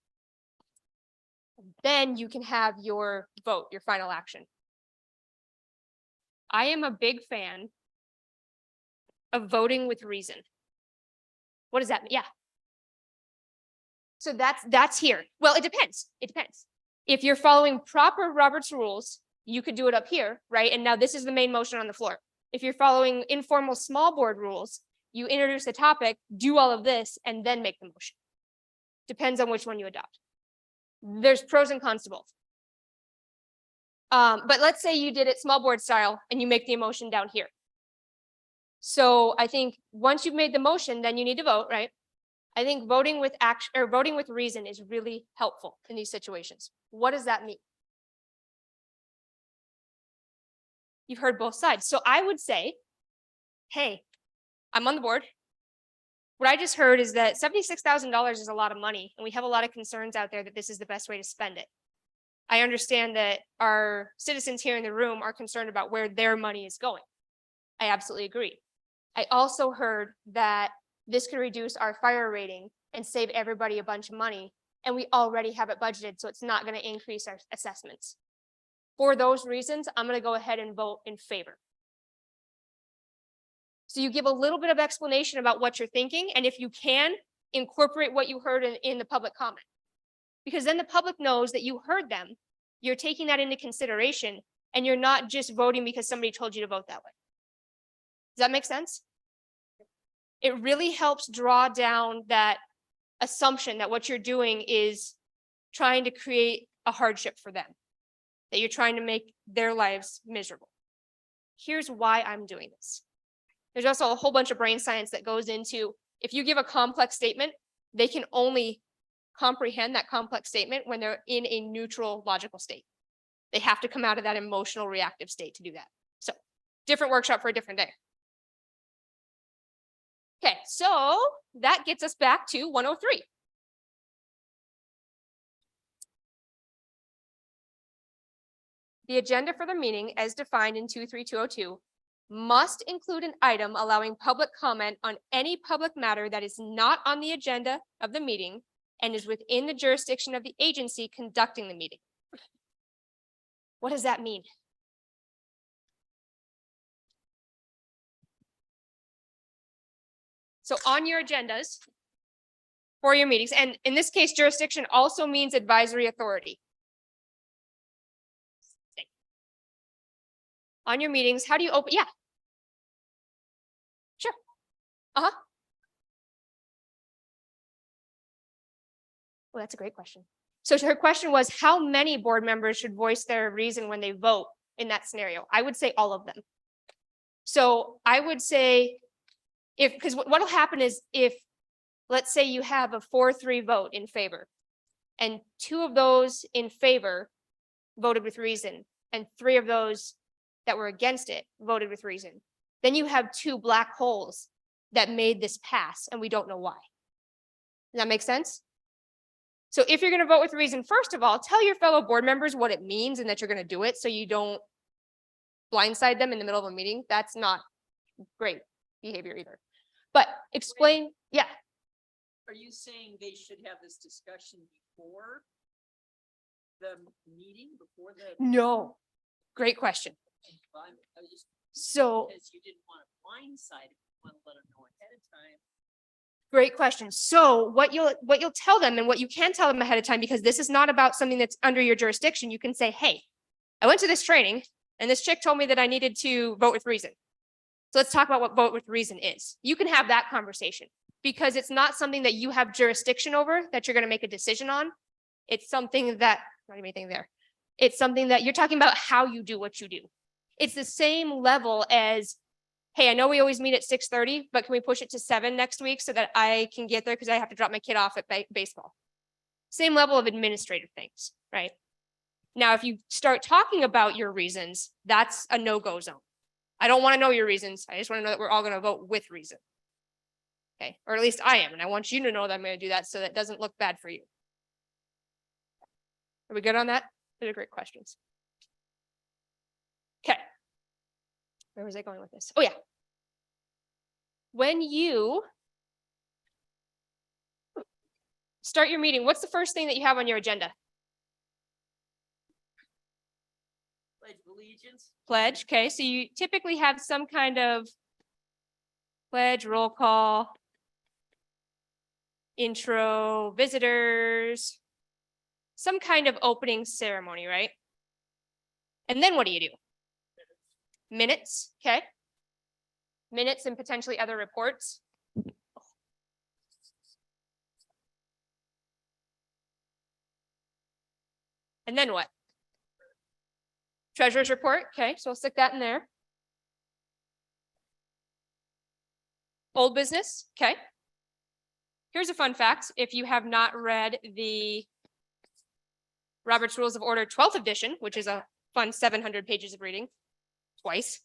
Then you can have your vote, your final action. I am a big fan of voting with reason. What does that mean? Yeah. So that's here. Well, it depends. It depends. If you're following proper Robert's rules, you could do it up here, right? And now this is the main motion on the floor. If you're following informal small board rules, you introduce the topic, do all of this, and then make the motion. Depends on which one you adopt. There's pros and cons to both. But let's say you did it small board style and you make the motion down here. So I think once you've made the motion, then you need to vote, right? I think voting with action or voting with reason is really helpful in these situations. What does that mean? You've heard both sides. So I would say, hey, I'm on the board. What I just heard is that $76,000 is a lot of money, and we have a lot of concerns out there that this is the best way to spend it. I understand that our citizens here in the room are concerned about where their money is going. I absolutely agree. I also heard that this could reduce our fire rating and save everybody a bunch of money, and we already have it budgeted, so it's not going to increase our assessments. For those reasons, I'm going to go ahead and vote in favor. So you give a little bit of explanation about what you're thinking, and if you can, incorporate what you heard in the public comment. Because then the public knows that you heard them, you're taking that into consideration, and you're not just voting because somebody told you to vote that way. Does that make sense? It really helps draw down that assumption that what you're doing is trying to create a hardship for them, that you're trying to make their lives miserable. Here's why I'm doing this. There's also a whole bunch of brain science that goes into, if you give a complex statement, they can only comprehend that complex statement when they're in a neutral logical state. They have to come out of that emotional reactive state to do that. So different workshop for a different day. Okay, so that gets us back to 103. The agenda for the meeting, as defined in 23202, must include an item allowing public comment on any public matter that is not on the agenda of the meeting and is within the jurisdiction of the agency conducting the meeting. What does that mean? So on your agendas for your meetings, and in this case, jurisdiction also means advisory authority. On your meetings, how do you open? Yeah. Uh-huh. Well, that's a great question. So her question was, how many board members should voice their reason when they vote in that scenario? I would say all of them. So I would say if, because what'll happen is if, let's say you have a 4-3 vote in favor, and 2 of those in favor voted with reason, and 3 of those that were against it voted with reason, then you have 2 black holes that made this pass, and we don't know why. Does that make sense? So if you're going to vote with reason, first of all, tell your fellow board members what it means and that you're going to do it so you don't blindside them in the middle of a meeting. That's not great behavior either. But explain, yeah. Are you saying they should have this discussion before the meeting, before the? No. Great question. I was just, So because you didn't want to blindside, it, you want to let them know ahead of time. great question. So what you'll tell them and what you can tell them ahead of time, because this is not about something that's under your jurisdiction, you can say, hey, I went to this training and this chick told me that I needed to vote with reason. So let's talk about what vote with reason is. You can have that conversation because it's not something that you have jurisdiction over that you're going to make a decision on. It's something that, not even anything there. It's something that you're talking about how you do what you do. It's the same level as, hey, I know we always meet at 6:30, but can we push it to 7 next week so that I can get there because I have to drop my kid off at baseball. Same level of administrative things, right? Now, if you start talking about your reasons, that's a no-go zone. I don't want to know your reasons. I just want to know that we're all going to vote with reason. Okay, or at least I am, and I want you to know that I'm going to do that so that it doesn't look bad for you. Are we good on that? Those are great questions. Okay. Where was I going with this? Oh, yeah. When you start your meeting, what's the first thing that you have on your agenda? Pledge of allegiance. Pledge. Okay, so you typically have some kind of pledge, roll call, intro, visitors, some kind of opening ceremony, right? And then what do? Minutes, okay? Minutes and potentially other reports. And then what? Treasurer's report, okay, so we'll stick that in there. Old business, okay. Here's a fun fact. If you have not read the Robert's Rules of Order 12th edition, which is a fun 700 pages of reading, twice.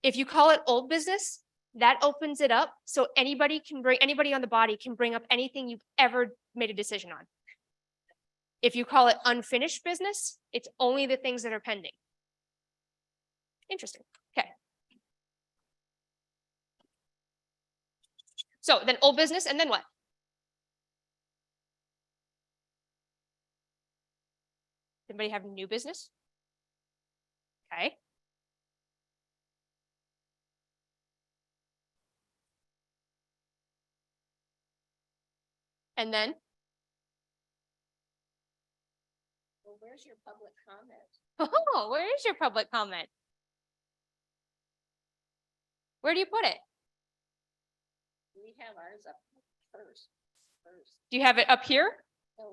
If you call it old business, that opens it up so anybody on the body can bring up anything you've ever made a decision on. If you call it unfinished business, it's only the things that are pending. Interesting. Okay. So then old business, and then what? Anybody have new business? Okay. And then? Well, where's your public comment? Oh, where is your public comment? Where do you put it? We have ours up first. Do you have it up here? No,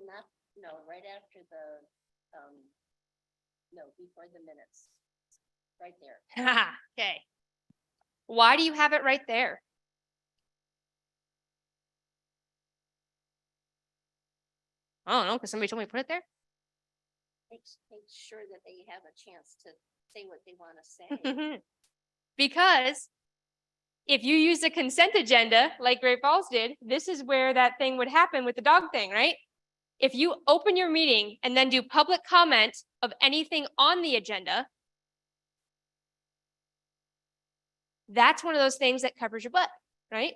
right after the, no, before the minutes. Right there. Okay. Why do you have it right there? I don't know, because somebody told me to put it there. Make sure that they have a chance to say what they want to say. Because if you use the consent agenda like Great Falls did, this is where that thing would happen with the dog thing, right? If you open your meeting and then do public comment of anything on the agenda, that's one of those things that covers your butt, right?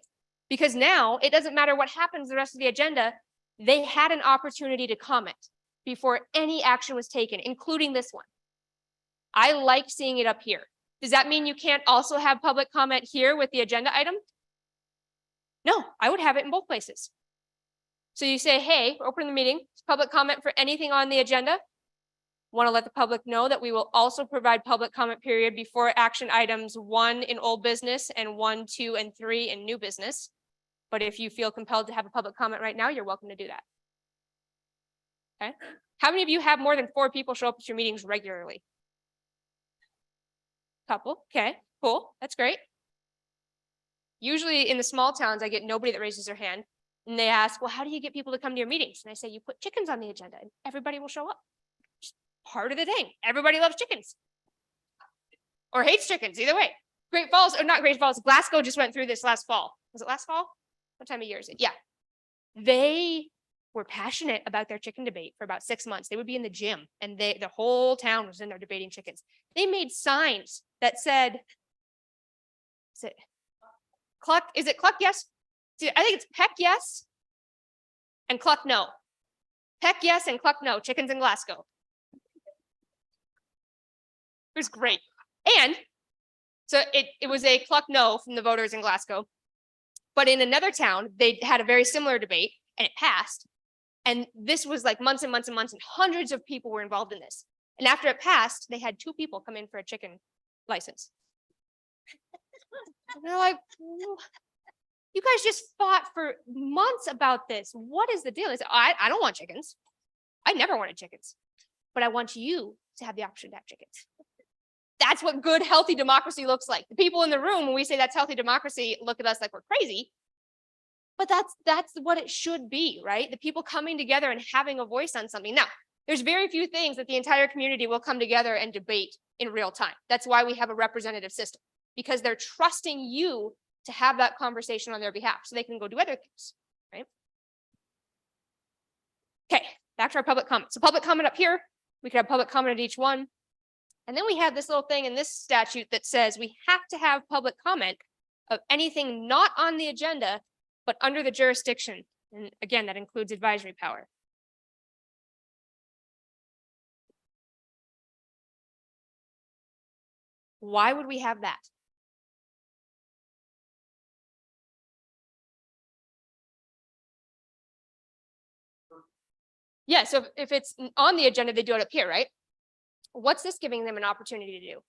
Because now it doesn't matter what happens the rest of the agenda, they had an opportunity to comment before any action was taken, including this one. I like seeing it up here. Does that mean you can't also have public comment here with the agenda item? No, I would have it in both places. So you say, hey, we're opening the meeting, public comment for anything on the agenda. Want to let the public know that we will also provide public comment period before action items 1 in old business and 1, 2, and 3 in new business. But if you feel compelled to have a public comment right now, you're welcome to do that. Okay. How many of you have more than 4 people show up at your meetings regularly? Couple. Okay, cool. That's great. Usually in the small towns, I get nobody that raises their hand and they ask, well, how do you get people to come to your meetings? And I say, you put chickens on the agenda and everybody will show up. Just part of the thing. Everybody loves chickens or hates chickens, either way. Great Falls, or not Great Falls, Glasgow just went through this last fall. Was it last fall? What time of year is it? Yeah. They were passionate about their chicken debate for about 6 months. They would be in the gym and the whole town was in there debating chickens. They made signs that said, is it cluck? Is it cluck yes? I think it's peck yes and cluck no. Peck yes and cluck no, chickens in Glasgow. It was great. And so it was a cluck no from the voters in Glasgow. But in another town, they had a very similar debate and it passed. And this was like months and months and months and hundreds of people were involved in this. And after it passed, they had 2 people come in for a chicken license. And they're like, you guys just fought for months about this. What is the deal? I said, I don't want chickens. I never wanted chickens, but I want you to have the option to have chickens. That's what good, healthy democracy looks like. The people in the room, when we say that's healthy democracy, look at us like we're crazy. But that's what it should be, right? The people coming together and having a voice on something. Now, there's very few things that the entire community will come together and debate in real time. That's why we have a representative system, because they're trusting you to have that conversation on their behalf so they can go do other things, right? Okay, back to our public comment. So public comment up here, we could have public comment at each one. And then we have this little thing in this statute that says we have to have public comment of anything not on the agenda, but under the jurisdiction. And again, that includes advisory power. Why would we have that? Yeah, so if it's on the agenda, they do it up here, right? What's this giving them an opportunity to do?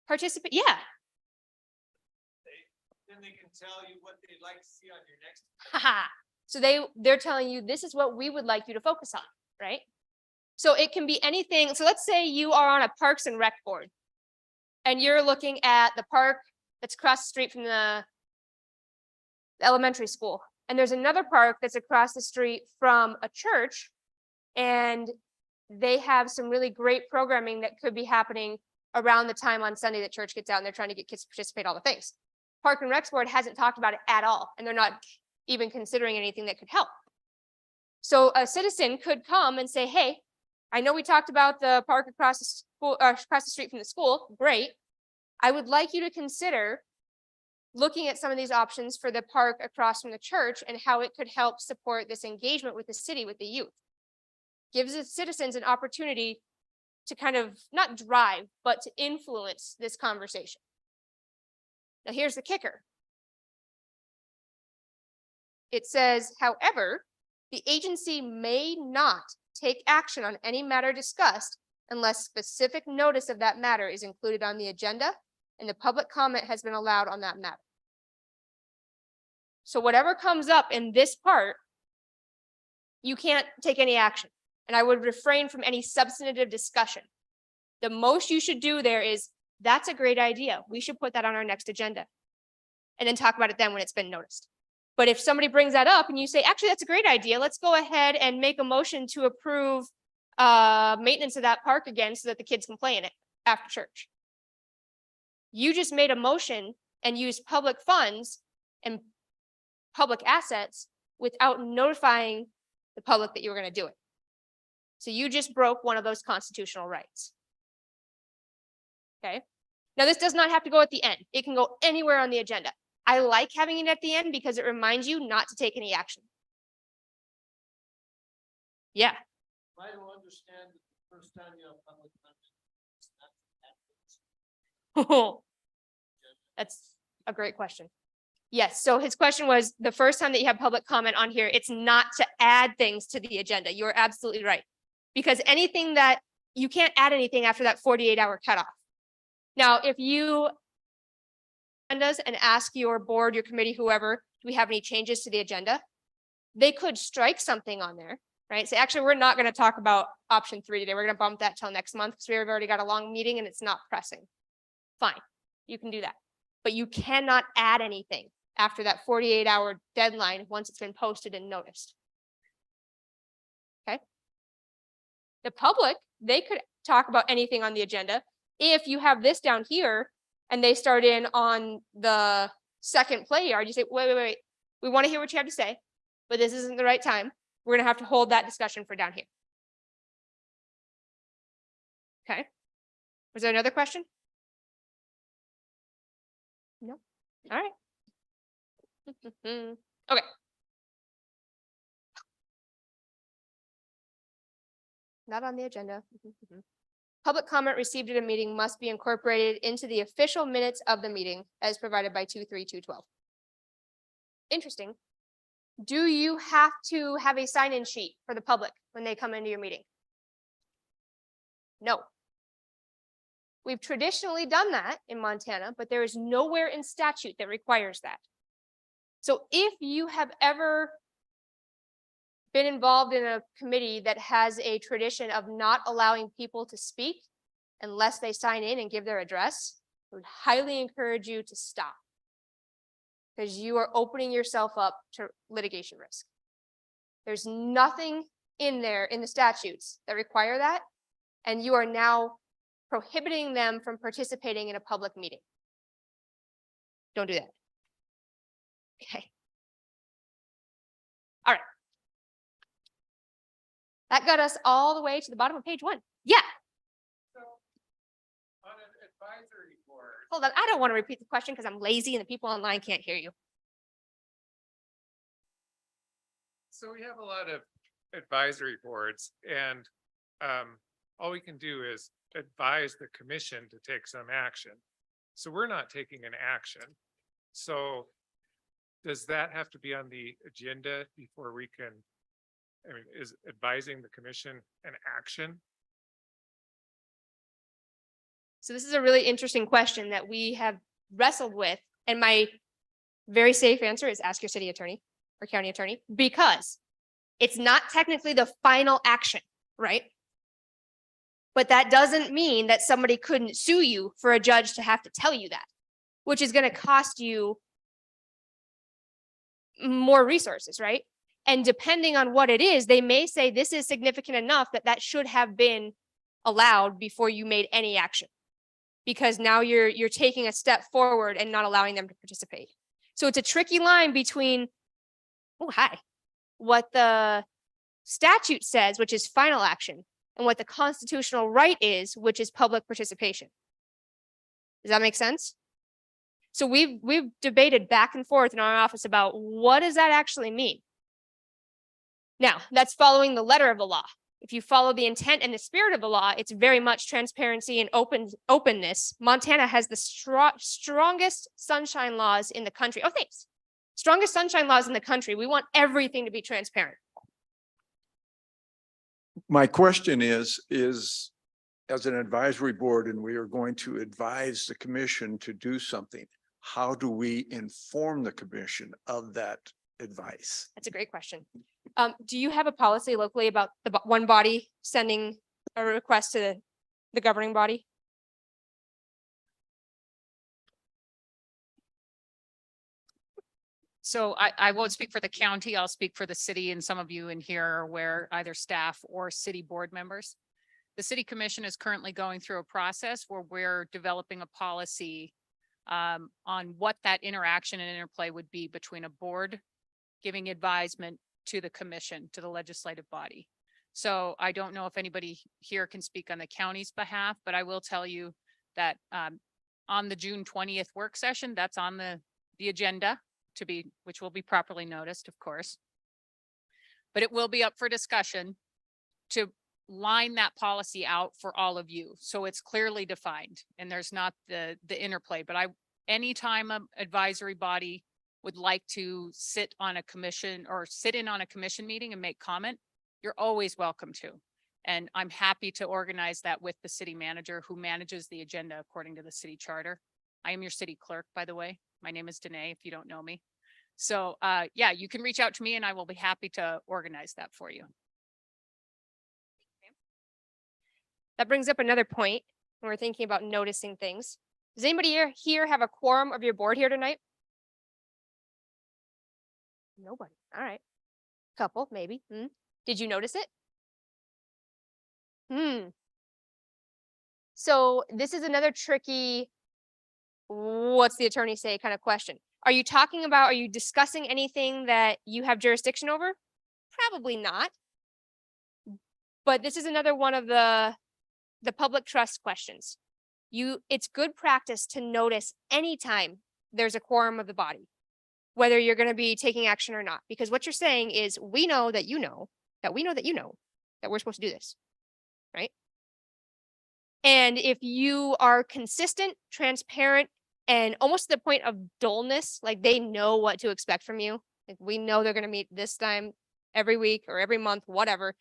Participate, yeah. Then they can tell you what they'd like to see on your next. Haha. So they're telling you, this is what we would like you to focus on, right? So it can be anything. So let's say you are on a Parks and Rec board and you're looking at the park that's across the street from the elementary school. And there's another park that's across the street from a church, and they have some really great programming that could be happening around the time on Sunday that church gets out and they're trying to get kids to participate in all the things. Park and Rec board hasn't talked about it at all, and they're not even considering anything that could help. So a citizen could come and say, hey, I know we talked about the park across the school, across the street from the school. Great. I would like you to consider looking at some of these options for the park across from the church and how it could help support this engagement with the city, with the youth. Gives the citizens an opportunity to kind of not drive, but to influence this conversation. Now here's the kicker. It says, however, the agency may not take action on any matter discussed unless specific notice of that matter is included on the agenda and the public comment has been allowed on that matter. So whatever comes up in this part, you can't take any action. And I would refrain from any substantive discussion. The most you should do there is, that's a great idea. We should put that on our next agenda. And then talk about it then when it's been noticed. But if somebody brings that up and you say, actually, that's a great idea, let's go ahead and make a motion to approve maintenance of that park again so that the kids can play in it after church. You just made a motion and used public funds and public assets without notifying the public that you were going to do it. So you just broke one of those constitutional rights. Okay. Now this does not have to go at the end. It can go anywhere on the agenda. I like having it at the end because it reminds you not to take any action. Yeah. I don't understand the first time you have public comment. That's a great question. Yes, so his question was, the first time that you have public comment on here, it's not to add things to the agenda. You're absolutely right. Because anything that, you can't add anything after that 48-hour cutoff. Now, if you agendas and ask your board, your committee, whoever, do we have any changes to the agenda? They could strike something on there, right? Say, actually, we're not gonna talk about option 3 today. We're gonna bump that till next month because we've already got a long meeting and it's not pressing. Fine, you can do that. But you cannot add anything after that 48-hour deadline once it's been posted and noticed. Okay? The public, they could talk about anything on the agenda. If you have this down here and they start in on the second play yard, you say, wait. We want to hear what you have to say, but this isn't the right time. We're gonna have to hold that discussion for down here. Okay? Was there another question? No? All right. Okay. Not on the agenda. Public comment received at a meeting must be incorporated into the official minutes of the meeting as provided by 23212. Interesting. Do you have to have a sign-in sheet for the public when they come into your meeting? No. We've traditionally done that in Montana, but there is nowhere in statute that requires that. So if you have ever been involved in a committee that has a tradition of not allowing people to speak unless they sign in and give their address, I would highly encourage you to stop. Because you are opening yourself up to litigation risk. There's nothing in there in the statutes that require that, and you are now prohibiting them from participating in a public meeting. Don't do that. Okay. All right. That got us all the way to the bottom of page 1. Yeah, So, on an advisory board, hold on. I don't want to repeat the question because I'm lazy and the people online can't hear you. so we have a lot of advisory boards and, all we can do is advise the commission to take some action. So we're not taking an action. So does that have to be on the agenda before we can, I mean, is advising the commission an action? So this is a really interesting question that we have wrestled with. And my very safe answer is ask your city attorney or county attorney, because it's not technically the final action, right? But that doesn't mean that somebody couldn't sue you for a judge to have to tell you that, which is going to cost you more resources, right? And depending on what it is, they may say this is significant enough that that should have been allowed before you made any action. Because now you're taking a step forward and not allowing them to participate. So it's a tricky line between, what the statute says, which is final action, and what the constitutional right is, which is public participation. Does that make sense? So we've debated back and forth in our office about what does that actually mean? Now, that's following the letter of the law. If you follow the intent and the spirit of the law, it's very much transparency and openness. Montana has the strongest sunshine laws in the country. Oh, thanks. Strongest sunshine laws in the country. We want everything to be transparent. My question is as an advisory board and we are going to advise the commission to do something, how do we inform the commission of that advice? That's a great question. Do you have a policy locally about the one body sending a request to the governing body? So I won't speak for the county. I'll speak for the city, and some of you in here are aware, either staff or city board members. The city commission is currently going through a process where we're developing a policy on what that interaction and interplay would be between a board giving advisement to the commission, to the legislative body. So I don't know if anybody here can speak on the county's behalf, but I will tell you that on the June 20th work session, that's on the agenda to be, which will be properly noticed, of course. But it will be up for discussion to line that policy out for all of you. So it's clearly defined and there's not the interplay, but anytime an advisory body would like to sit on a commission or sit in on a commission meeting and make comment, you're always welcome to. And I'm happy to organize that with the city manager who manages the agenda according to the city charter. I am your city clerk, by the way. My name is Danae, if you don't know me. So yeah, you can reach out to me and I will be happy to organize that for you. That brings up another point when we're thinking about noticing things. Does anybody here have a quorum of your board here tonight? Nobody. All right. Couple, maybe. Did you notice it? So this is another tricky, what's the attorney say kind of question. Are you discussing anything that you have jurisdiction over? Probably not. But this is another one of the public trust questions. It's good practice to notice anytime there's a quorum of the body, whether you're going to be taking action or not, because what you're saying is we know that you know that we know that you know that we're supposed to do this, right? And if you are consistent, transparent, and almost to the point of dullness, like they know what to expect from you, like we know they're going to meet this time every week or every month, whatever,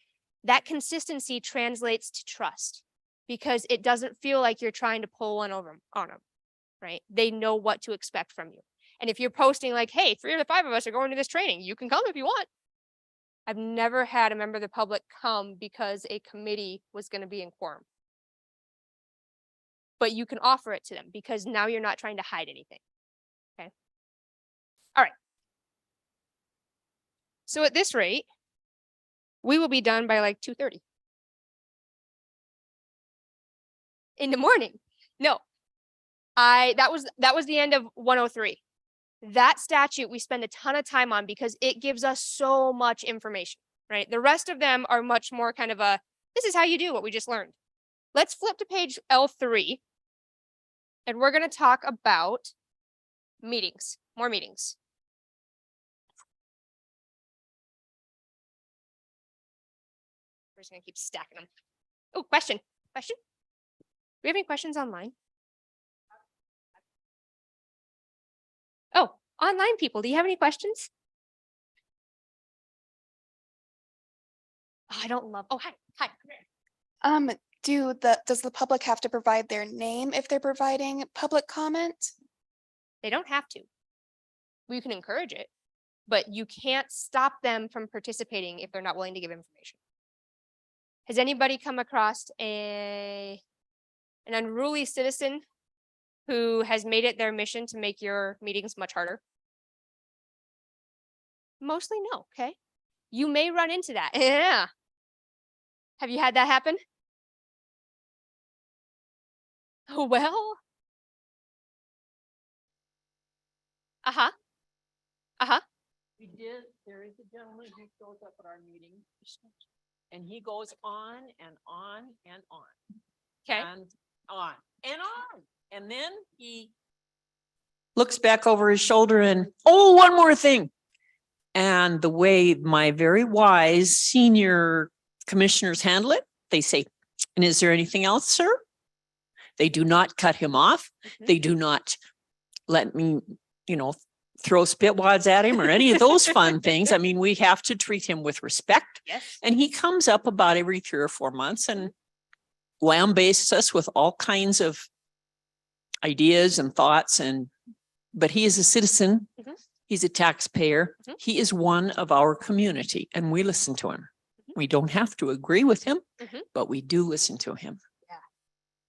that consistency translates to trust because it doesn't feel like you're trying to pull one over on them, right? They know what to expect from you. And if you're posting like, hey, 3 of the 5 of us are going to this training, you can come if you want. I've never had a member of the public come because a committee was going to be in quorum. But you can offer it to them because now you're not trying to hide anything. Okay. All right. So at this rate, we will be done by like 2:30 in the morning. No, that was the end of 103. That statute we spend a ton of time on because it gives us so much information, right? The rest of them are much more kind of this is how you do what we just learned. Let's flip to page L3. And we're going to talk about meetings, more meetings. We're just going to keep stacking them. Oh, question. Do we have any questions online? Oh, online people, do you have any questions? Oh, I don't love, oh, hi. Does the public have to provide their name if they're providing public comment? They don't have to. We can encourage it, but you can't stop them from participating if they're not willing to give information. Has anybody come across an unruly citizen who has made it their mission to make your meetings much harder? Mostly no, okay? You may run into that. Yeah. Have you had that happen? Oh, well. There is a gentleman who shows up at our meeting. And he goes on and on and on. Okay. And on and on. And then he looks back over his shoulder and, oh, one more thing. And the way my very wise senior commissioners handle it, they say, and is there anything else, sir? They do not cut him off. They do not let me, throw spit wads at him or any of those fun things. I mean, we have to treat him with respect. Yes. And he comes up about every 3 or 4 months and lambastes us with all kinds of ideas and thoughts. But he is a citizen. Mhm. He's a taxpayer. Mhm. He is one of our community and we listen to him. We don't have to agree with him, Mhm. but we do listen to him.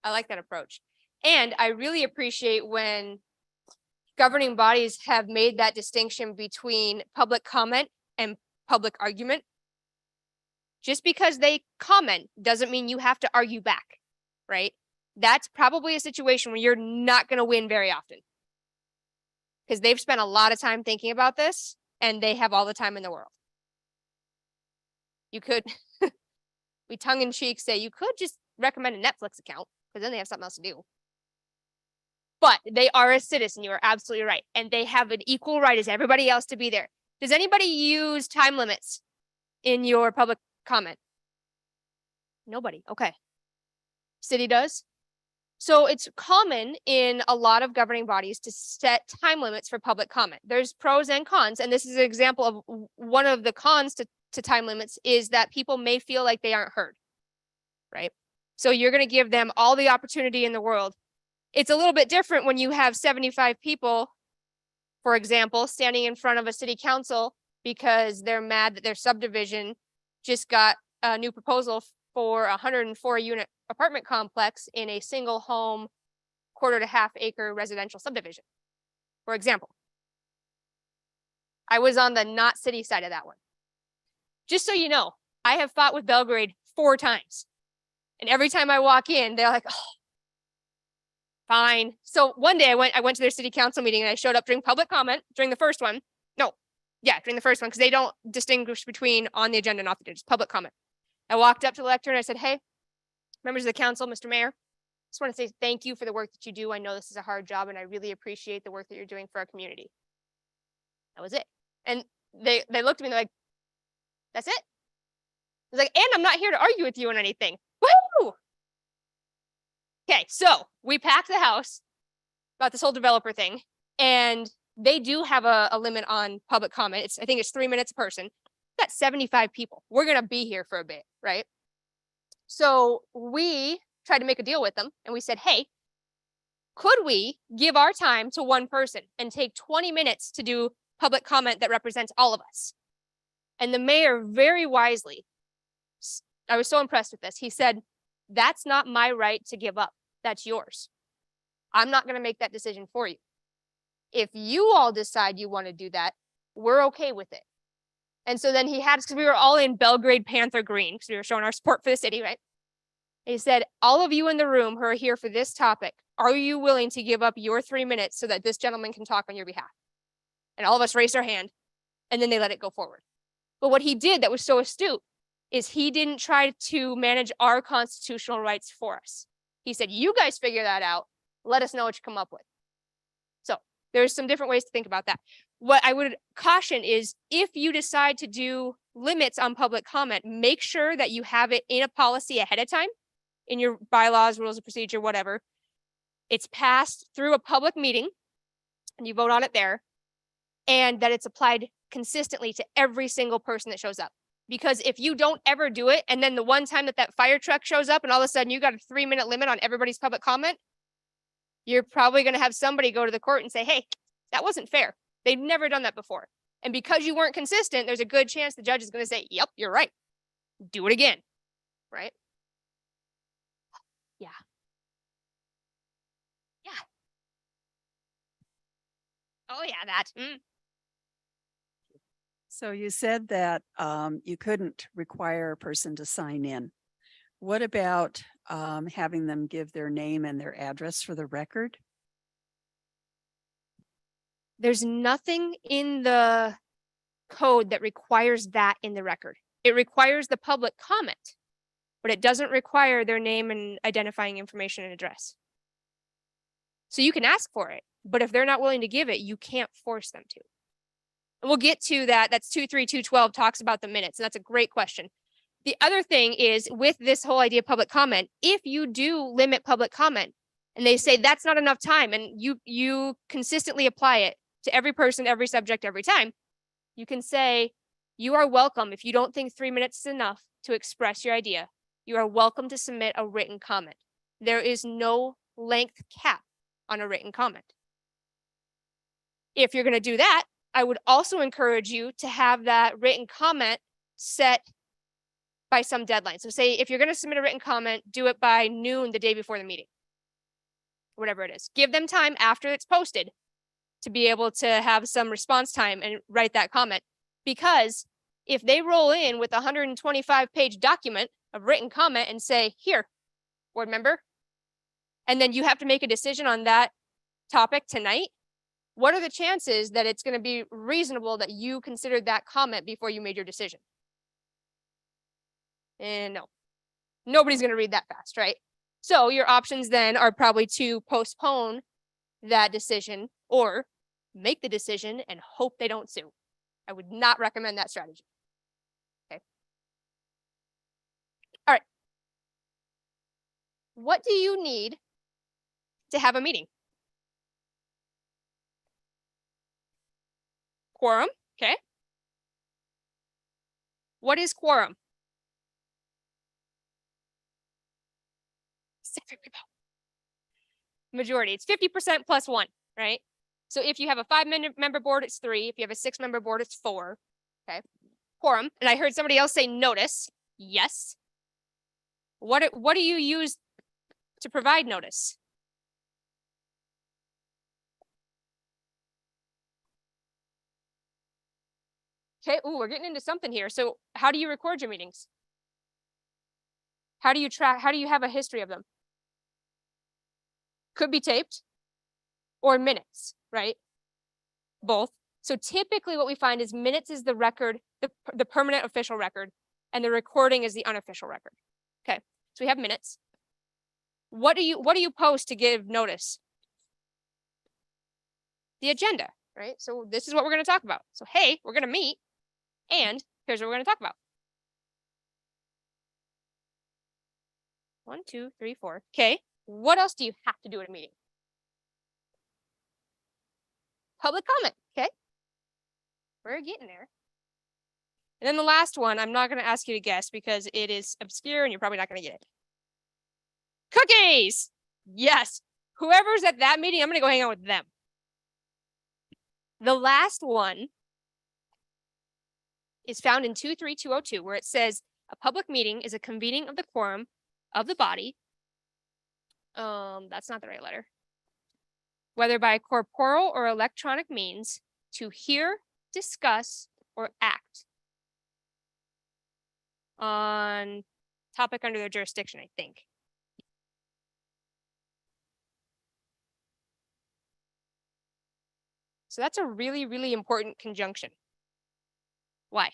I like that approach. And I really appreciate when governing bodies have made that distinction between public comment and public argument. Just because they comment doesn't mean you have to argue back, right? That's probably a situation where you're not going to win very often. Because they've spent a lot of time thinking about this and they have all the time in the world. You could, we tongue in cheek say, you could just recommend a Netflix account because then they have something else to do. But they are a citizen. You are absolutely right. And they have an equal right as everybody else to be there. Does anybody use time limits in your public comment? Nobody. Okay. City does? So it's common in a lot of governing bodies to set time limits for public comment. There's pros and cons, and this is an example of one of the cons to time limits is that people may feel like they aren't heard, right? So you're going to give them all the opportunity in the world. It's a little bit different when you have 75 people, for example, standing in front of a city council because they're mad that their subdivision just got a new proposal for a 104 unit apartment complex in a single home, 1.5 acre residential subdivision, for example. I was on the not city side of that one. Just so you know, I have fought with Belgrade 4 times. And every time I walk in, they're like, oh, fine. So one day I went to their city council meeting and I showed up during public comment during the first one. No, yeah, during the first one, because they don't distinguish between on the agenda and off the agenda, just public comment. I walked up to the lectern and I said, hey, members of the council, Mr. Mayor, just want to say thank you for the work that you do. I know this is a hard job and I really appreciate the work that you're doing for our community. That was it. And they looked at me and they're like, that's it? I was like, and I'm not here to argue with you on anything. Woo! Okay, so we packed the house about this whole developer thing, and they do have a limit on public comment. I think it's 3 minutes a person. We've got 75 people. We're gonna be here for a bit, right? So we tried to make a deal with them and we said, hey, could we give our time to one person and take 20 minutes to do public comment that represents all of us? And the mayor very wisely, I was so impressed with this. He said, that's not my right to give up. That's yours. I'm not going to make that decision for you. If you all decide you want to do that, we're okay with it. And so then he had, because we were all in Belgrade Panther green, because we were showing our support for the city, right? He said, all of you in the room who are here for this topic, are you willing to give up your 3 minutes so that this gentleman can talk on your behalf? And all of us raised our hand, and then they let it go forward. But what he did that was so astute is he didn't try to manage our constitutional rights for us. He said, you guys figure that out. Let us know what you come up with. So there's some different ways to think about that. What I would caution is if you decide to do limits on public comment, make sure that you have it in a policy ahead of time, in your bylaws, rules of procedure, whatever. It's passed through a public meeting and you vote on it there, and that it's applied consistently to every single person that shows up. Because if you don't ever do it, and then the one time that fire truck shows up and all of a sudden you got a 3 minute limit on everybody's public comment, you're probably going to have somebody go to the court and say, hey, that wasn't fair. They've never done that before. And because you weren't consistent, there's a good chance the judge is going to say, yep, you're right. Do it again. Right? Yeah. Yeah. Oh yeah, that. So you said that you couldn't require a person to sign in. What about having them give their name and their address for the record? There's nothing in the code that requires that in the record. It requires the public comment, but it doesn't require their name and identifying information and address. So you can ask for it, but if they're not willing to give it, you can't force them to. And we'll get to that. That's 23212 talks about the minutes, and that's a great question. The other thing is with this whole idea of public comment, if you do limit public comment and they say that's not enough time and you consistently apply it to every person, every subject, every time, you can say, you are welcome. If you don't think 3 minutes is enough to express your idea, you are welcome to submit a written comment. There is no length cap on a written comment. If you're going to do that, I would also encourage you to have that written comment set by some deadline. So say if you're going to submit a written comment, do it by noon the day before the meeting, whatever it is. Give them time after it's posted to be able to have some response time and write that comment. Because if they roll in with a 125-page document of written comment and say, here, board member, and then you have to make a decision on that topic tonight, what are the chances that it's going to be reasonable that you considered that comment before you made your decision? And no, nobody's going to read that fast, right? So your options then are probably to postpone that decision or make the decision and hope they don't sue. I would not recommend that strategy. Okay. All right. What do you need to have a meeting? Quorum, okay. What is quorum? Majority, it's 50% plus one, right? So if you have a 5-member board, it's 3. If you have a 6-member board, it's 4. Okay. Quorum, and I heard somebody else say notice. Yes. What do you use to provide notice? Okay, ooh, we're getting into something here. So how do you record your meetings? How do you have a history of them? Could be taped or minutes, right? Both. So typically what we find is minutes is the record, the permanent official record, and the recording is the unofficial record. Okay, so we have minutes. What do you post to give notice? The agenda, right? So this is what we're going to talk about. So hey, we're going to meet, and here's what we're going to talk about. 1, 2, 3, 4. Okay, what else do you have to do at a meeting? Public comment, okay? We're getting there. And then the last one, I'm not going to ask you to guess because it is obscure and you're probably not going to get it. Cookies! Yes. Whoever's at that meeting, I'm going to go hang out with them. The last one is found in 23202, where it says a public meeting is a convening of the quorum of the body. That's not the right letter. Whether by corporal or electronic means, to hear, discuss, or act on topic under their jurisdiction, I think. So that's a really, really important conjunction. Why?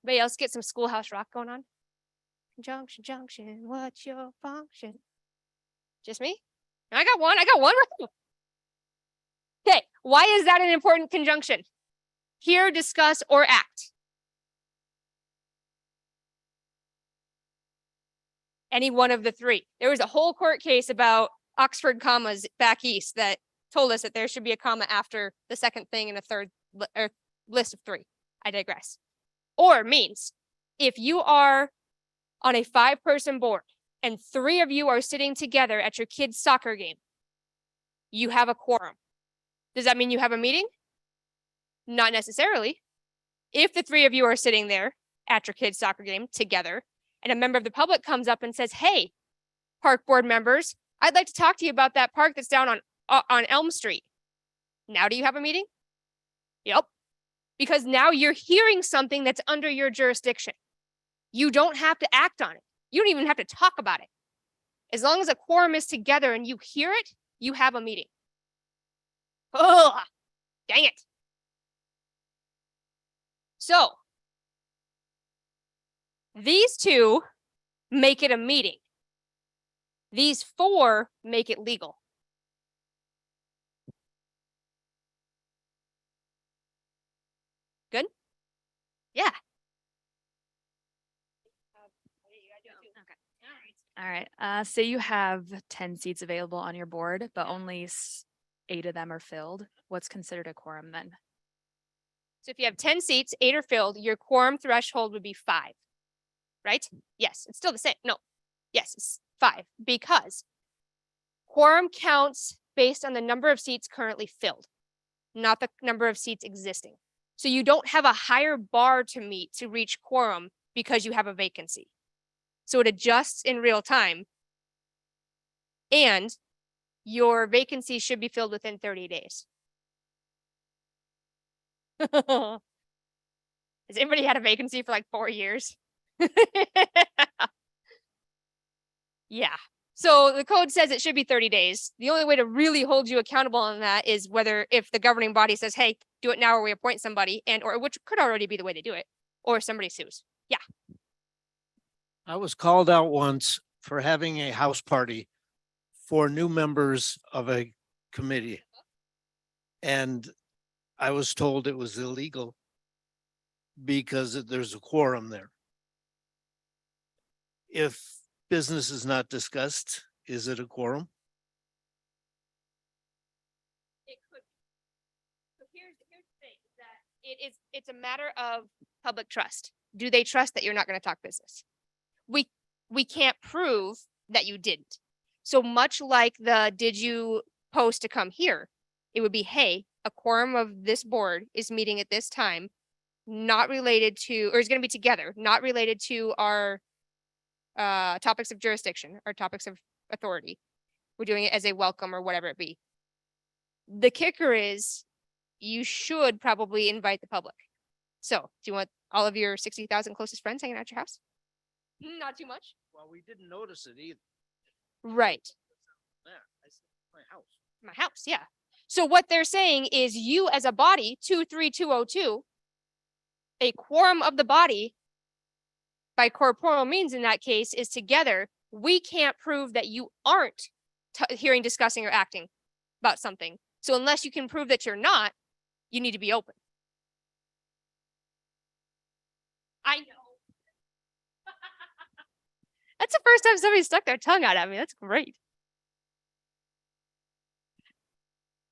Anybody else get some Schoolhouse Rock going on? Conjunction, junction, what's your function? Just me? I got one right. Okay, why is that an important conjunction? Hear, discuss, or act. Any one of the three. There was a whole court case about Oxford commas back east that told us that there should be a comma after the second thing in a third or list of 3. I digress. Or means if you are on a 5-person board and 3 of you are sitting together at your kid's soccer game, you have a quorum. Does that mean you have a meeting? Not necessarily. If the 3 of you are sitting there at your kid's soccer game together and a member of the public comes up and says, hey, park board members, I'd like to talk to you about that park that's down on Elm Street. Now do you have a meeting? Yep. Because now you're hearing something that's under your jurisdiction. You don't have to act on it. You don't even have to talk about it. As long as a quorum is together and you hear it, you have a meeting. Oh, dang it. So, these 2 make it a meeting. These 4 make it legal. Good? Yeah. All right. Say you have 10 seats available on your board, but only 8 of them are filled. What's considered a quorum then? So if you have 10 seats, 8 are filled, your quorum threshold would be 5, right? Yes, it's still the same. No, yes, it's 5 because quorum counts based on the number of seats currently filled, not the number of seats existing. So you don't have a higher bar to meet to reach quorum because you have a vacancy. So it adjusts in real time. And your vacancy should be filled within 30 days. Has anybody had a vacancy for like 4 years? Yeah. So the code says it should be 30 days. The only way to really hold you accountable on that is whether if the governing body says, hey, do it now or we appoint somebody, and or which could already be the way they do it, or somebody sues. Yeah. I was called out once for having a house party for new members of a committee. And I was told it was illegal because there's a quorum there. If business is not discussed, is it a quorum? It could. So here's the thing, is that it's a matter of public trust. Do they trust that you're not going to talk business? We can't prove that you didn't. So much like did you post to come here? It would be, hey, a quorum of this board is meeting at this time, not related to, or is going to be together, not related to our topics of jurisdiction or topics of authority. We're doing it as a welcome or whatever it be. The kicker is you should probably invite the public. So do you want all of your 60,000 closest friends hanging out at your house? Not too much. Well, we didn't notice it either. Right. There, I said, my house. My house, yeah. So what they're saying is you as a body, 23202, a quorum of the body by corporeal means in that case is together. We can't prove that you aren't hearing, discussing, or acting about something. So unless you can prove that you're not, you need to be open. I know. That's the first time somebody stuck their tongue out at me. That's great.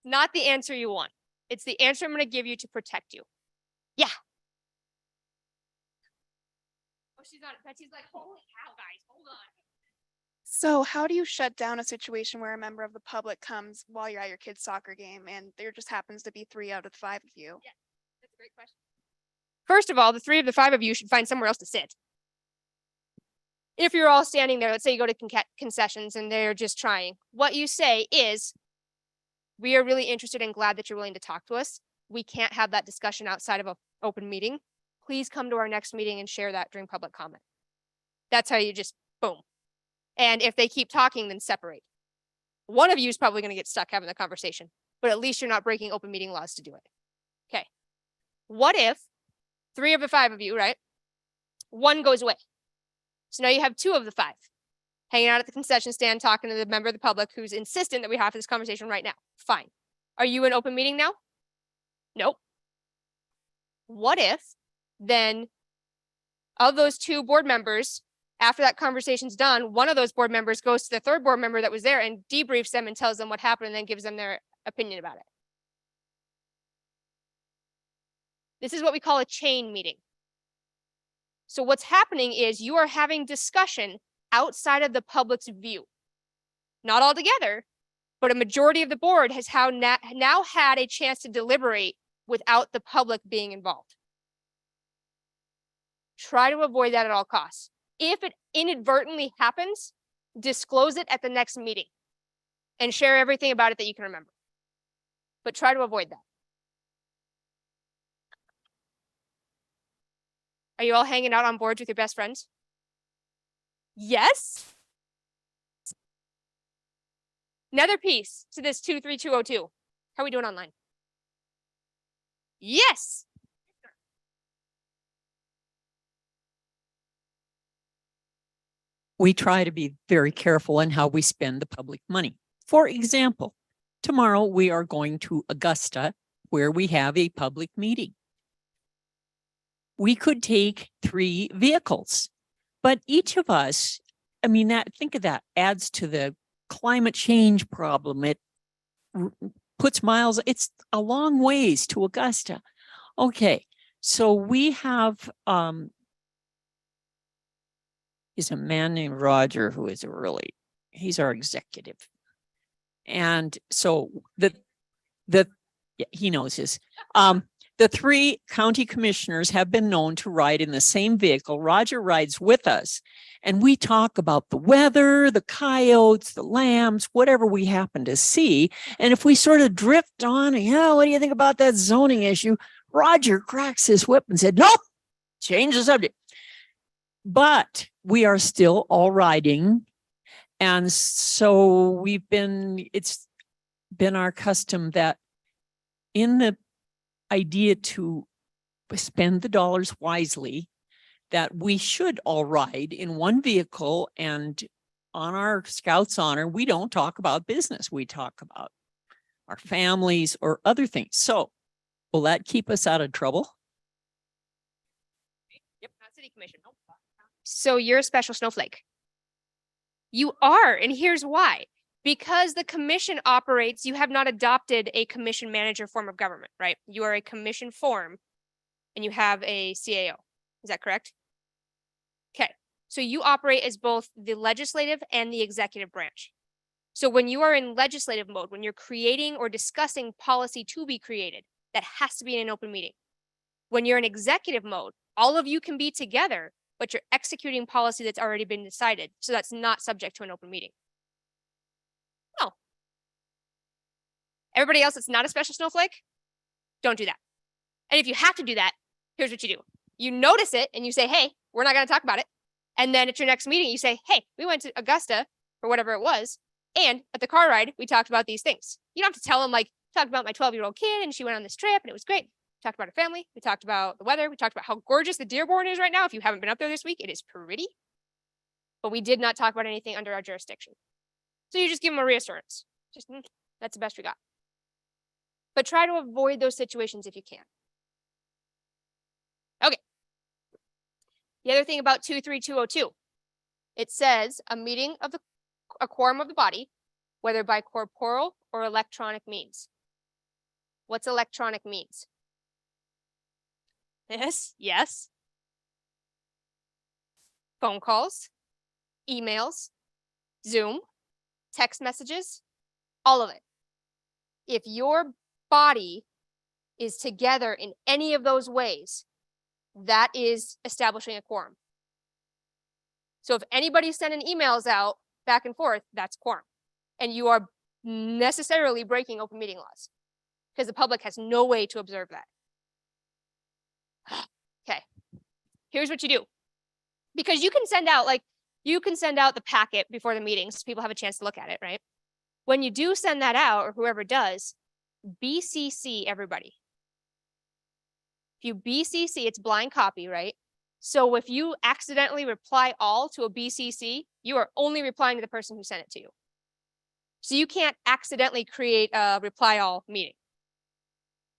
Not the answer you want. It's the answer I'm going to give you to protect you. Yeah. Oh, she's on it. Betsy's like, holy cow, guys, hold on. So how do you shut down a situation where a member of the public comes while you're at your kid's soccer game and there just happens to be 3 out of the 5 of you? Yeah, that's a great question. First of all, the 3 of the 5 of you should find somewhere else to sit. If you're all standing there, let's say you go to concessions and they're just trying, what you say is, we are really interested and glad that you're willing to talk to us. We can't have that discussion outside of an open meeting. Please come to our next meeting and share that during public comment. That's how you just, boom. And if they keep talking, then separate. One of you is probably going to get stuck having the conversation, but at least you're not breaking open meeting laws to do it. Okay. What if 3 of the 5 of you, right? 1 goes away. So now you have 2 of the 5 hanging out at the concession stand, talking to the member of the public who's insistent that we have this conversation right now. Fine. Are you in open meeting now? Nope. What if then of those 2 board members, after that conversation's done, one of those board members goes to the 3rd board member that was there and debriefs them and tells them what happened and then gives them their opinion about it. This is what we call a chain meeting. So what's happening is you are having discussion outside of the public's view. Not all together, but a majority of the board has now had a chance to deliberate without the public being involved. Try to avoid that at all costs. If it inadvertently happens, disclose it at the next meeting and share everything about it that you can remember. But try to avoid that. Are you all hanging out on boards with your best friends? Yes? Another piece to this 23202. How are we doing online? Yes. We try to be very careful in how we spend the public money. For example, tomorrow we are going to Augusta where we have a public meeting. We could take 3 vehicles, but each of us, I mean, think of that, adds to the climate change problem. It puts miles, it's a long ways to Augusta. Okay, so we have, is a man named Roger who is he's our executive. And so yeah, he knows his. The 3 county commissioners have been known to ride in the same vehicle. Roger rides with us and we talk about the weather, the coyotes, the lambs, whatever we happen to see. And if we sort of drift on, what do you think about that zoning issue? Roger cracks his whip and said, nope, change the subject. But we are still all riding. And so it's been our custom that in the idea to spend the dollars wisely, that we should all ride in one vehicle, and on our Scouts honor, we don't talk about business. We talk about our families or other things. So will that keep us out of trouble? Yep, not city commission. So you're a special snowflake. You are, and here's why. Because the commission operates, you have not adopted a commission manager form of government, right? You are a commission form and you have a CAO. Is that correct? Okay, so you operate as both the legislative and the executive branch. So when you are in legislative mode, when you're creating or discussing policy to be created, that has to be in an open meeting. When you're in executive mode, all of you can be together, but you're executing policy that's already been decided. So that's not subject to an open meeting. No. Everybody else that's not a special snowflake, don't do that. And if you have to do that, here's what you do. You notice it and you say, hey, we're not going to talk about it. And then at your next meeting, you say, hey, we went to Augusta or whatever it was. And at the car ride, we talked about these things. You don't have to tell them, like, talked about my 12-year-old kid and she went on this trip and it was great. We talked about her family. We talked about the weather. We talked about how gorgeous the Dearborn is right now. If you haven't been up there this week, it is pretty. But we did not talk about anything under our jurisdiction. So you just give them a reassurance. Just, that's the best we got. But try to avoid those situations if you can. Okay. The other thing about 23202, it says a meeting of a quorum of the body, whether by corporal or electronic means. What's electronic means? Yes. Phone calls, emails, Zoom, text messages, all of it. If your body is together in any of those ways, that is establishing a quorum. So if anybody's sending emails out back and forth, that's quorum. And you are necessarily breaking open meeting laws because the public has no way to observe that. Okay, here's what you do. Because you can send out, the packet before the meeting so people have a chance to look at it, right? When you do send that out, or whoever does, BCC everybody. If you BCC, it's blind copy, right? So if you accidentally reply all to a BCC, you are only replying to the person who sent it to you. So you can't accidentally create a reply all meeting.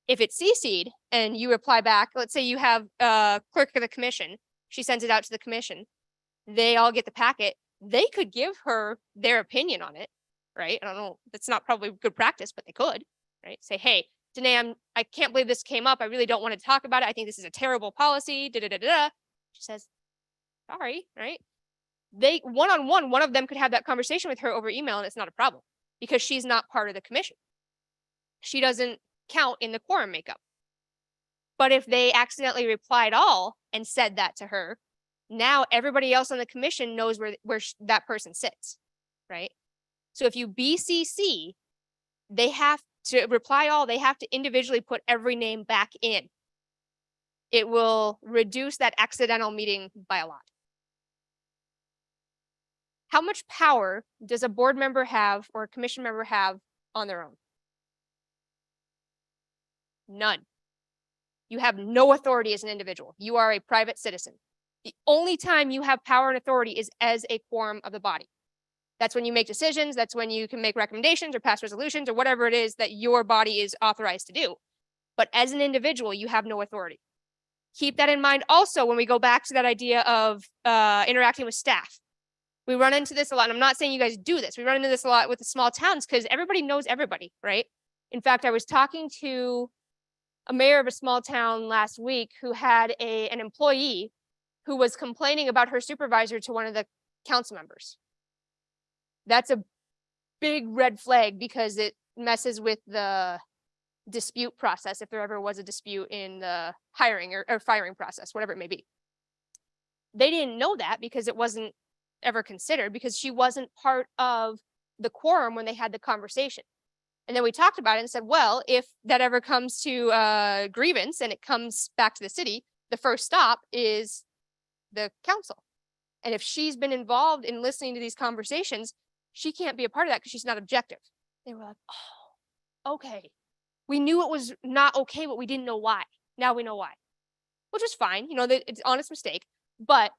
If it's CC'd and you reply back, let's say you have a clerk of the commission, she sends it out to the commission, they all get the packet, they could give her their opinion on it, right? I don't know, that's not probably good practice, but they could, right? Say, hey, Danae, I can't believe this came up. I really don't want to talk about it. I think this is a terrible policy, da-da-da-da. She says, sorry, right? They, one-on-one, one of them could have that conversation with her over email and it's not a problem because she's not part of the commission. She doesn't count in the quorum makeup. But if they accidentally replied all and said that to her, now everybody else on the commission knows where that person sits, right? So if you BCC, they have to reply all, they have to individually put every name back in. It will reduce that accidental meeting by a lot. How much power does a board member have or a commission member have on their own? None. You have no authority as an individual. You are a private citizen. The only time you have power and authority is as a quorum of the body. That's when you make decisions. That's when you can make recommendations or pass resolutions or whatever it is that your body is authorized to do. But as an individual, you have no authority. Keep that in mind also when we go back to that idea of interacting with staff. We run into this a lot. And I'm not saying you guys do this. We run into this a lot with the small towns because everybody knows everybody, right? In fact, I was talking to a mayor of a small town last week who had an employee who was complaining about her supervisor to one of the council members. That's a big red flag because it messes with the dispute process if there ever was a dispute in the hiring or firing process, whatever it may be. They didn't know that because it wasn't ever considered because she wasn't part of the quorum when they had the conversation. And then we talked about it and said, well, if that ever comes to grievance and it comes back to the city, the first stop is the council. And if she's been involved in listening to these conversations, she can't be a part of that because she's not objective. They were like, oh, okay. We knew it was not okay, but we didn't know why. Now we know why, which is fine. You know, it's an honest mistake, but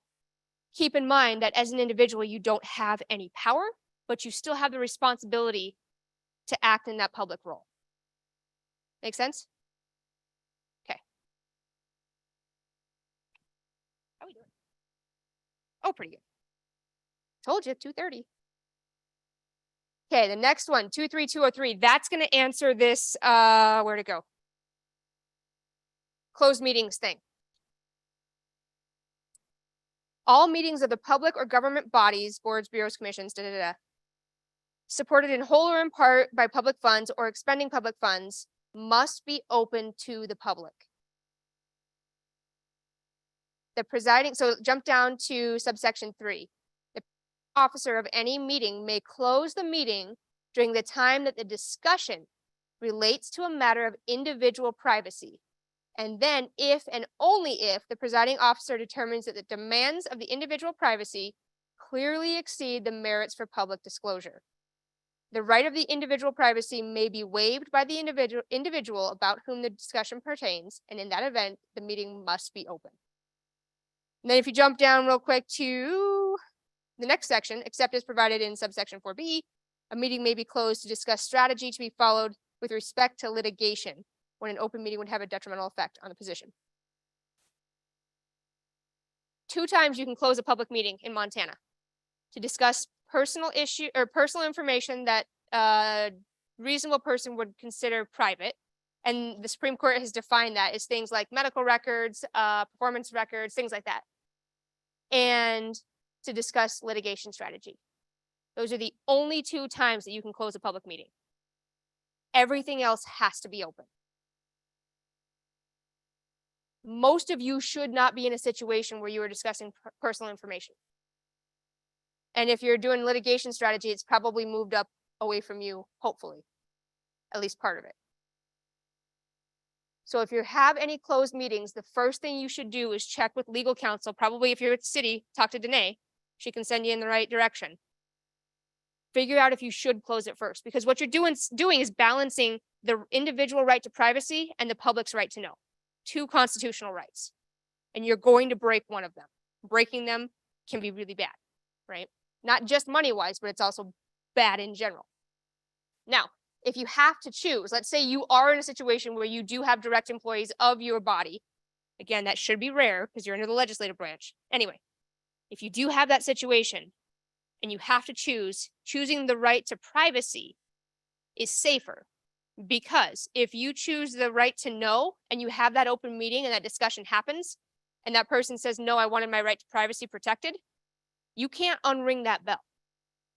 keep in mind that as an individual, you don't have any power, but you still have the responsibility to act in that public role. Make sense? Okay. How are we doing? Oh, pretty good. Told you, 2:30. Okay, the next one, 23203, that's gonna answer this, where'd it go? Closed meetings thing. All meetings of the public or government bodies, boards, bureaus, commissions, supported in whole or in part by public funds or expending public funds must be open to the public. The presiding, so jump down to subsection 3. The officer of any meeting may close the meeting during the time that the discussion relates to a matter of individual privacy. And then if and only if the presiding officer determines that the demands of the individual privacy clearly exceed the merits for public disclosure. The right of the individual privacy may be waived by the individual about whom the discussion pertains, and in that event, the meeting must be open. And then if you jump down real quick to the next section, except as provided in subsection 4B, a meeting may be closed to discuss strategy to be followed with respect to litigation when an open meeting would have a detrimental effect on the position. 2 times you can close a public meeting in Montana to discuss personal issue or personal information that a reasonable person would consider private. And the Supreme Court has defined that as things like medical records, performance records, things like that. And to discuss litigation strategy. Those are the only 2 times that you can close a public meeting. Everything else has to be open. Most of you should not be in a situation where you are discussing personal information. And if you're doing litigation strategy, it's probably moved up away from you, hopefully, at least part of it. So if you have any closed meetings, the first thing you should do is check with legal counsel. Probably if you're at the city, talk to Danae. She can send you in the right direction. Figure out if you should close it first, because what you're doing is balancing the individual right to privacy and the public's right to know. 2 constitutional rights. And you're going to break one of them. Breaking them can be really bad, right? Not just money-wise, but it's also bad in general. Now, if you have to choose, let's say you are in a situation where you do have direct employees of your body. Again, that should be rare because you're under the legislative branch. Anyway, if you do have that situation and you have to choose, choosing the right to privacy is safer. Because if you choose the right to know and you have that open meeting and that discussion happens and that person says, no, I wanted my right to privacy protected, you can't unring that bell.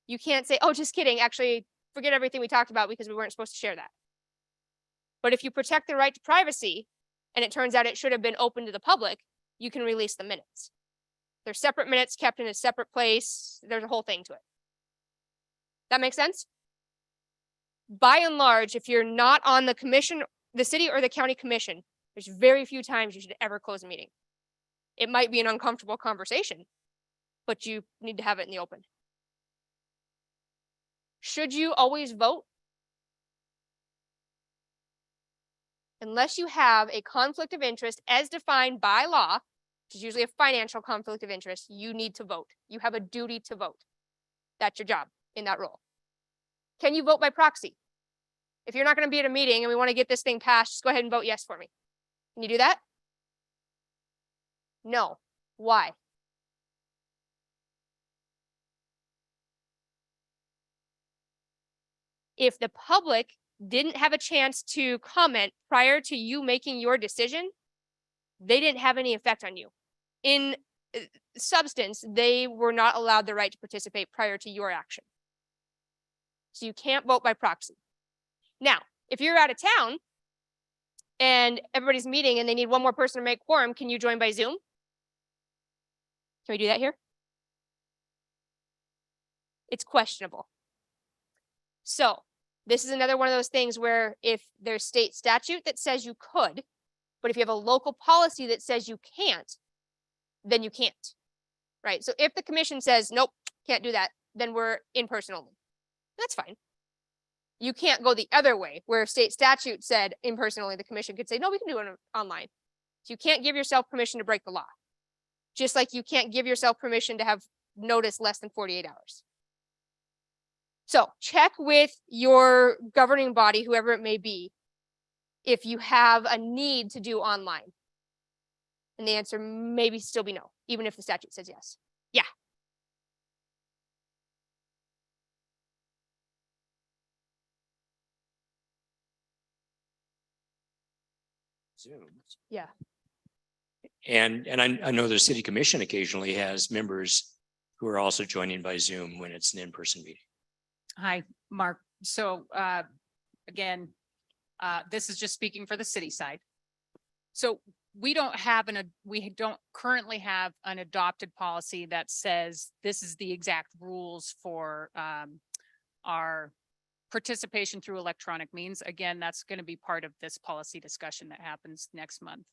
You can't say, oh, just kidding. Actually, forget everything we talked about because we weren't supposed to share that. But if you protect the right to privacy and it turns out it should have been open to the public, you can release the minutes. They're separate minutes kept in a separate place. There's a whole thing to it. That makes sense? By and large, if you're not on the commission, the city or the county commission, there's very few times you should ever close a meeting. It might be an uncomfortable conversation, but you need to have it in the open. Should you always vote? Unless you have a conflict of interest as defined by law, which is usually a financial conflict of interest, you need to vote. You have a duty to vote. That's your job in that role. Can you vote by proxy? If you're not going to be at a meeting and we want to get this thing passed, just go ahead and vote yes for me. Can you do that? No. Why? If the public didn't have a chance to comment prior to you making your decision, they didn't have any effect on you. In substance, they were not allowed the right to participate prior to your action. So you can't vote by proxy. Now, if you're out of town and everybody's meeting and they need 1 more person to make quorum, can you join by Zoom? Can we do that here? It's questionable. So this is another one of those things where if there's state statute that says you could, but if you have a local policy that says you can't, then you can't, right? So if the commission says, nope, can't do that, then we're in person only. That's fine. You can't go the other way where state statute said in person only, the commission could say, no, we can do it online. So you can't give yourself permission to break the law. Just like you can't give yourself permission to have notice less than 48 hours. So check with your governing body, whoever it may be, if you have a need to do online. And the answer maybe still be no, even if the statute says yes. Yeah. Zoom. Yeah. And I know the city commission occasionally has members who are also joining by Zoom when it's an in-person meeting. Hi, Mark. So again, this is just speaking for the city side. So we don't currently have an adopted policy that says this is the exact rules for our participation through electronic means. Again, that's going to be part of this policy discussion that happens next month.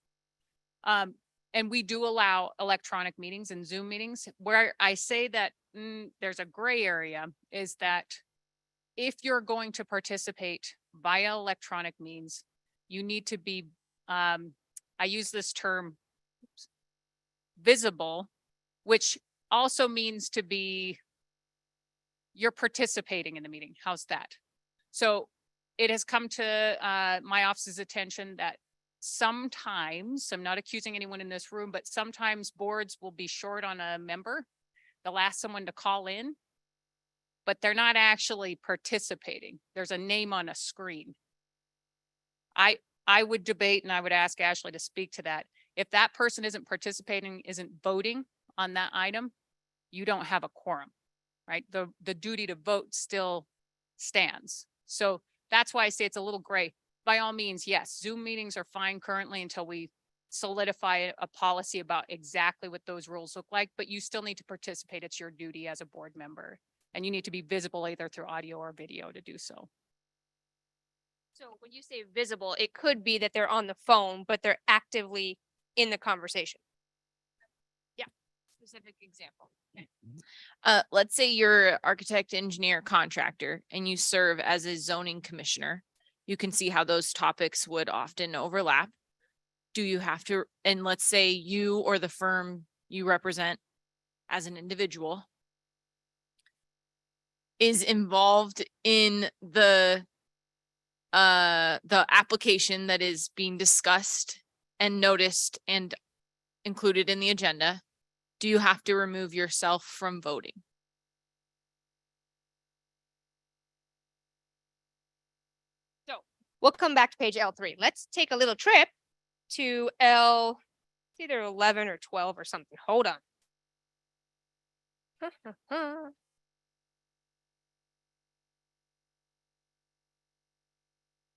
And we do allow electronic meetings and Zoom meetings. Where I say that there's a gray area is that if you're going to participate via electronic means, you need to be, I use this term visible, which also means to be, you're participating in the meeting. How's that? So it has come to my office's attention that sometimes, I'm not accusing anyone in this room, but sometimes boards will be short on a member. They'll ask someone to call in, but they're not actually participating. There's a name on a screen. I would debate, and I would ask Ashley to speak to that. If that person isn't participating, isn't voting on that item, you don't have a quorum, right? The duty to vote still stands. So that's why I say it's a little gray. By all means, yes, Zoom meetings are fine currently until we solidify a policy about exactly what those rules look like, but you still need to participate. It's your duty as a board member, and you need to be visible either through audio or video to do so. So when you say visible, it could be that they're on the phone, but they're actively in the conversation. Yeah. Specific example. Let's say you're an architect, engineer, contractor, and you serve as a zoning commissioner. You can see how those topics would often overlap. Do you have to, and let's say you or the firm you represent as an individual is involved in the application that is being discussed and noticed and included in the agenda, do you have to remove yourself from voting? So we'll come back to page L3. Let's take a little trip to it's either 11 or 12 or something. Hold on.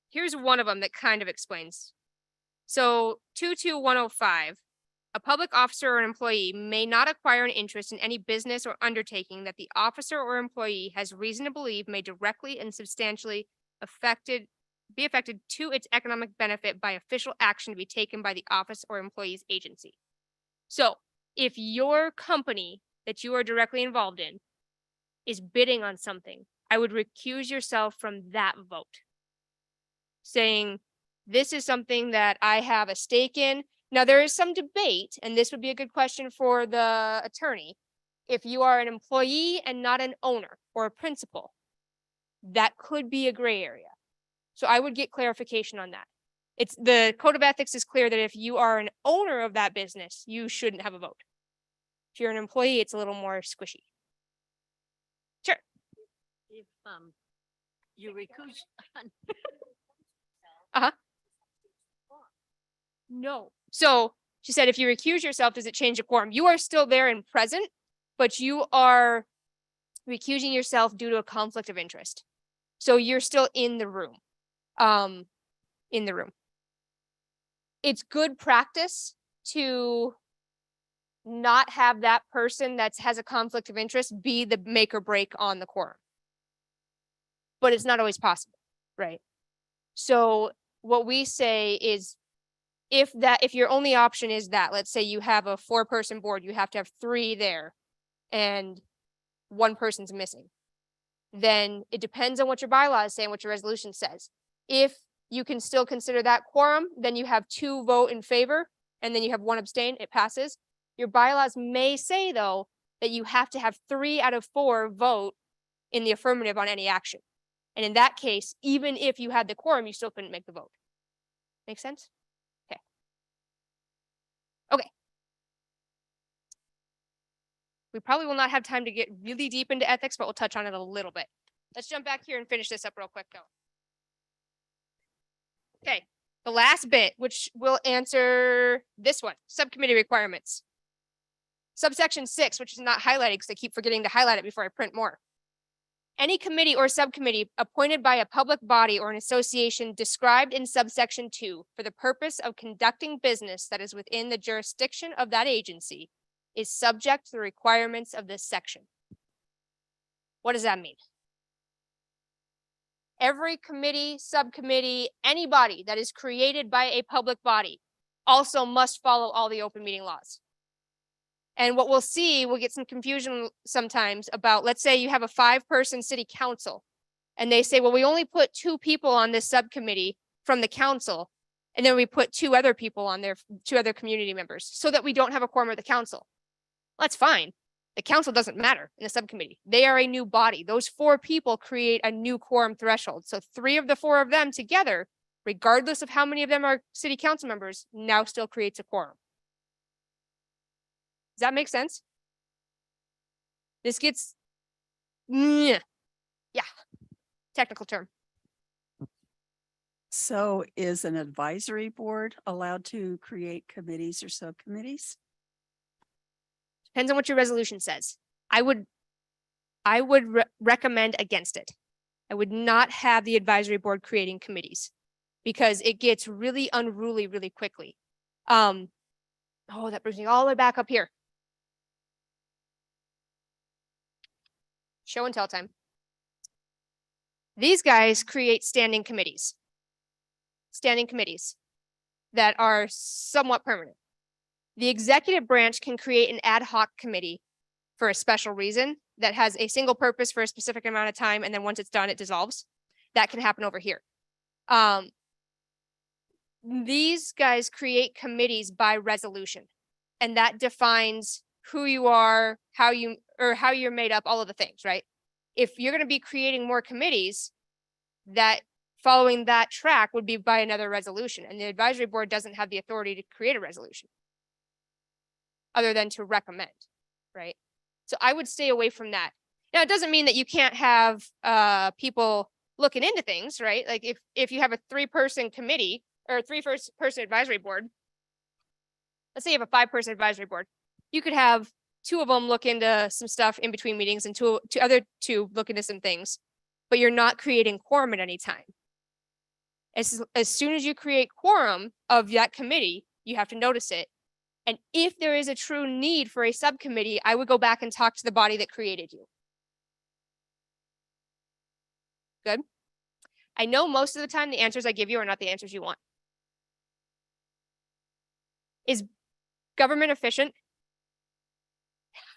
Here's one of them that kind of explains. So 22105, a public officer or an employee may not acquire an interest in any business or undertaking that the officer or employee has reason to believe may directly and substantially be affected to its economic benefit by official action to be taken by the office or employee's agency. So if your company that you are directly involved in is bidding on something, I would recuse yourself from that vote, saying, this is something that I have a stake in. Now, there is some debate, and this would be a good question for the attorney. If you are an employee and not an owner or a principal, that could be a gray area. So I would get clarification on that. It's the code of ethics is clear that if you are an owner of that business, you shouldn't have a vote. If you're an employee, it's a little more squishy. Sure. If you recuse. No. So she said, if you recuse yourself, does it change the quorum? You are still there and present, but you are recusing yourself due to a conflict of interest. So you're still in the room. It's good practice to not have that person that has a conflict of interest be the make or break on the quorum. But it's not always possible, right? So what we say is if your only option is that, let's say you have a 4-person board, you have to have 3 there and 1 person's missing, then it depends on what your bylaws say and what your resolution says. If you can still consider that quorum, then you have 2 vote in favor and then you have 1 abstain, it passes. Your bylaws may say though, that you have to have 3 out of 4 vote in the affirmative on any action. And in that case, even if you had the quorum, you still couldn't make the vote. Make sense? Okay. Okay. We probably will not have time to get really deep into ethics, but we'll touch on it a little bit. Let's jump back here and finish this up real quick though. Okay, The last bit, which will answer this one, subcommittee requirements. Subsection 6, which is not highlighted because I keep forgetting to highlight it before I print more. Any committee or subcommittee appointed by a public body or an association described in subsection 2 for the purpose of conducting business that is within the jurisdiction of that agency is subject to the requirements of this section. What does that mean? Every committee, subcommittee, anybody that is created by a public body also must follow all the open meeting laws. And what we'll see, we'll get some confusion sometimes about, let's say you have a 5-person city council and they say, well, we only put 2 people on this subcommittee from the council. And then we put 2 other people on there, 2 other community members, so that we don't have a quorum of the council. That's fine. The council doesn't matter in the subcommittee. They are a new body. Those 4 people create a new quorum threshold. So 3 of the 4 of them together, regardless of how many of them are city council members, now still creates a quorum. Does that make sense? This gets, yeah, technical term. So is an advisory board allowed to create committees or subcommittees? Depends on what your resolution says. I would recommend against it. I would not have the advisory board creating committees because it gets really unruly really quickly. Oh, that brings me all the way back up here. Show and tell time. These guys create standing committees that are somewhat permanent. The executive branch can create an ad hoc committee for a special reason that has a single purpose for a specific amount of time, and then once it's done, it dissolves. That can happen over here. These guys create committees by resolution, and that defines who you are, how you're made up, all of the things, right? If you're going to be creating more committees, that following that track would be by another resolution, and the advisory board doesn't have the authority to create a resolution other than to recommend, right? So I would stay away from that. Now, it doesn't mean that you can't have people looking into things, right? Like if you have a 3-person committee or a 3-person advisory board, let's say you have a 5-person advisory board, you could have 2 of them look into some stuff in between meetings and two other 2 look into some things, but you're not creating quorum at any time. As soon as you create quorum of that committee, you have to notice it. And if there is a true need for a subcommittee, I would go back and talk to the body that created you. Good. I know most of the time the answers I give you are not the answers you want. Is government efficient?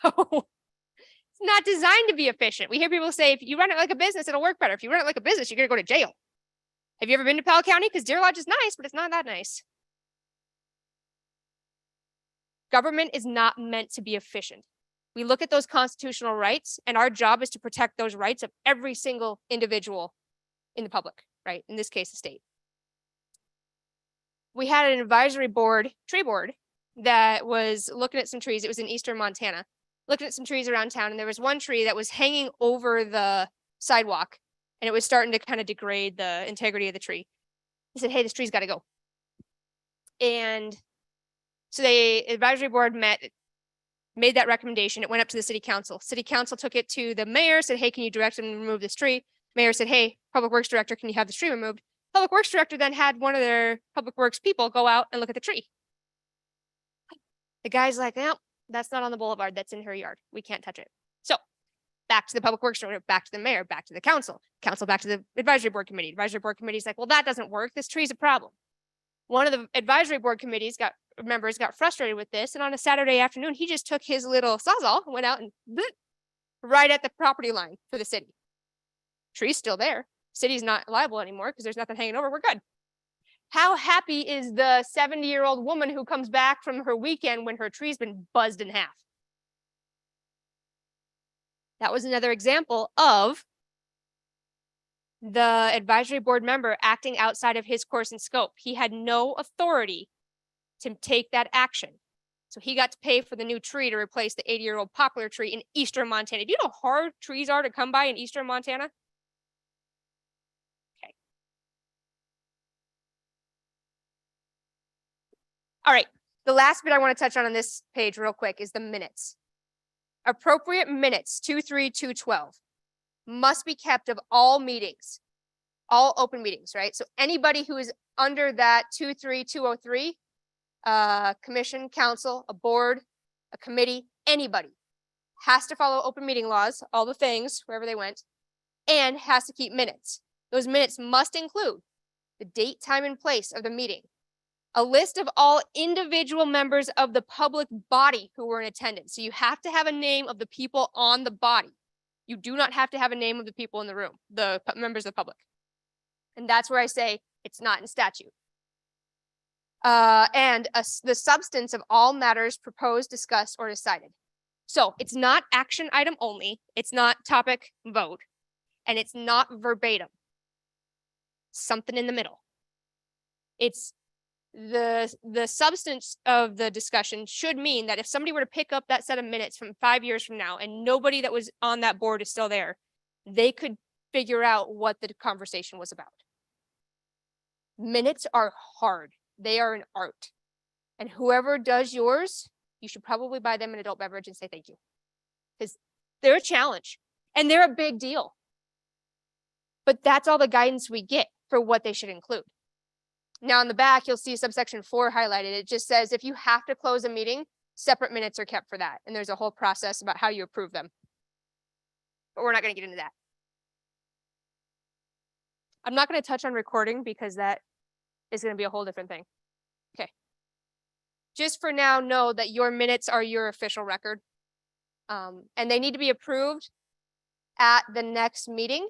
No. It's not designed to be efficient. We hear people say, if you run it like a business, it'll work better. If you run it like a business, you're going to go to jail. Have you ever been to Powell County? Because Deer Lodge is nice, but it's not that nice. Government is not meant to be efficient. We look at those constitutional rights, and our job is to protect those rights of every single individual in the public, right? In this case, the state. We had an advisory board, tree board, that was looking at some trees. It was in eastern Montana, looking at some trees around town, and there was one tree that was hanging over the sidewalk, and it was starting to kind of degrade the integrity of the tree. He said, hey, this tree's got to go. And so the advisory board made that recommendation. It went up to the city council. City council took it to the mayor, said, hey, can you direct them to remove this tree? Mayor said, hey, public works director, can you have this tree removed? Public works director then had one of their public works people go out and look at the tree. The guy's like, no, that's not on the boulevard. That's in her yard. We can't touch it. So back to the public works director, back to the mayor, back to the council, back to the advisory board committee. Advisory board committee's like, well, that doesn't work. This tree's a problem. One of the advisory board committees members got frustrated with this. And on a Saturday afternoon, he just took his little sawzall and went out and right at the property line for the city. Tree's still there. City's not liable anymore because there's nothing hanging over. We're good. How happy is the 70-year-old woman who comes back from her weekend when her tree's been buzzed in half? That was another example of the advisory board member acting outside of his course and scope. He had no authority to take that action. So he got to pay for the new tree to replace the 80-year-old poplar tree in eastern Montana. Do you know how hard trees are to come by in eastern Montana? Okay. All right, the last bit I want to touch on this page real quick is the minutes. Appropriate minutes, 23212, must be kept of all meetings, all open meetings, right? So anybody who is under that 23203, commission, council, a board, a committee, anybody has to follow open meeting laws, all the things, wherever they went, and has to keep minutes. Those minutes must include the date, time, and place of the meeting, a list of all individual members of the public body who were in attendance. So you have to have a name of the people on the body. You do not have to have a name of the people in the room, the members of the public. And that's where I say it's not in statute. The substance of all matters proposed, discussed, or decided. So it's not action item only, it's not topic vote, and it's not verbatim. Something in the middle. It's the substance of the discussion should mean that if somebody were to pick up that set of minutes from 5 years from now and nobody that was on that board is still there, they could figure out what the conversation was about. Minutes are hard. They are an art. And whoever does yours, you should probably buy them an adult beverage and say thank you. Because they're a challenge and they're a big deal. But that's all the guidance we get for what they should include. Now in the back, you'll see subsection 4 highlighted. It just says if you have to close a meeting, separate minutes are kept for that. And there's a whole process about how you approve them. But we're not going to get into that. I'm not going to touch on recording because that is going to be a whole different thing. Okay. Just for now, know that your minutes are your official record. And they need to be approved at the next meeting.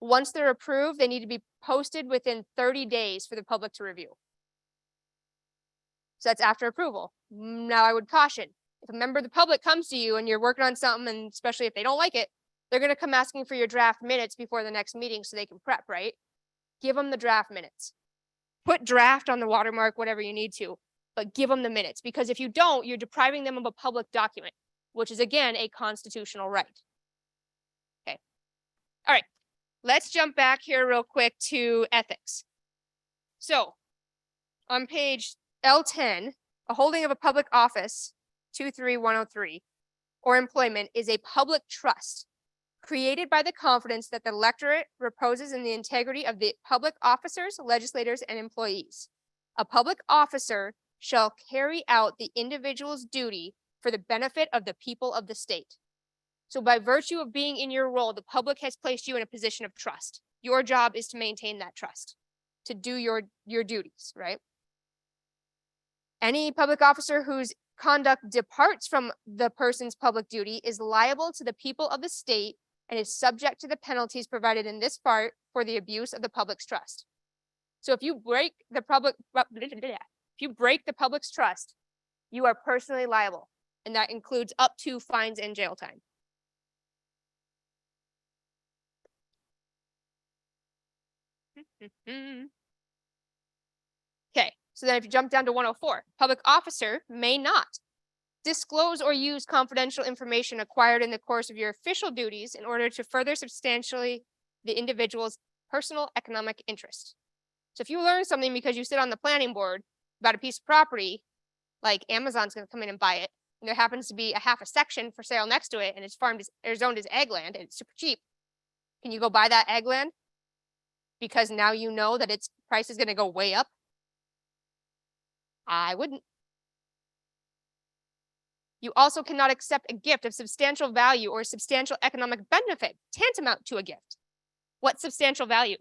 Once they're approved, they need to be posted within 30 days for the public to review. So that's after approval. Now I would caution, if a member of the public comes to you and you're working on something, and especially if they don't like it, they're going to come asking for your draft minutes before the next meeting so they can prep, right? Give them the draft minutes. Put draft on the watermark, whatever you need to, but give them the minutes, because if you don't, you're depriving them of a public document, which is again a constitutional right. Okay. All right. Let's jump back here real quick to ethics. So on page L10, a holding of a public office, 23103, or employment is a public trust created by the confidence that the electorate reposes in the integrity of the public officers, legislators, and employees. A public officer shall carry out the individual's duty for the benefit of the people of the state. So by virtue of being in your role, the public has placed you in a position of trust. Your job is to maintain that trust, to do your duties, right? Any public officer whose conduct departs from the person's public duty is liable to the people of the state and is subject to the penalties provided in this part for the abuse of the public's trust. So if you break the public's trust, you are personally liable, and that includes up to fines and jail time. Okay, so then if you jump down to 104, public officer may not disclose or use confidential information acquired in the course of your official duties in order to further substantially the individual's personal economic interest. So if you learn something because you sit on the planning board about a piece of property, like Amazon's going to come in and buy it, and there happens to be a half a section for sale next to it, and it's farmed or zoned as ag land, and it's super cheap. Can you go buy that ag land? Because now you know that its price is going to go way up? I wouldn't. You also cannot accept a gift of substantial value or substantial economic benefit tantamount to a gift. What substantial value?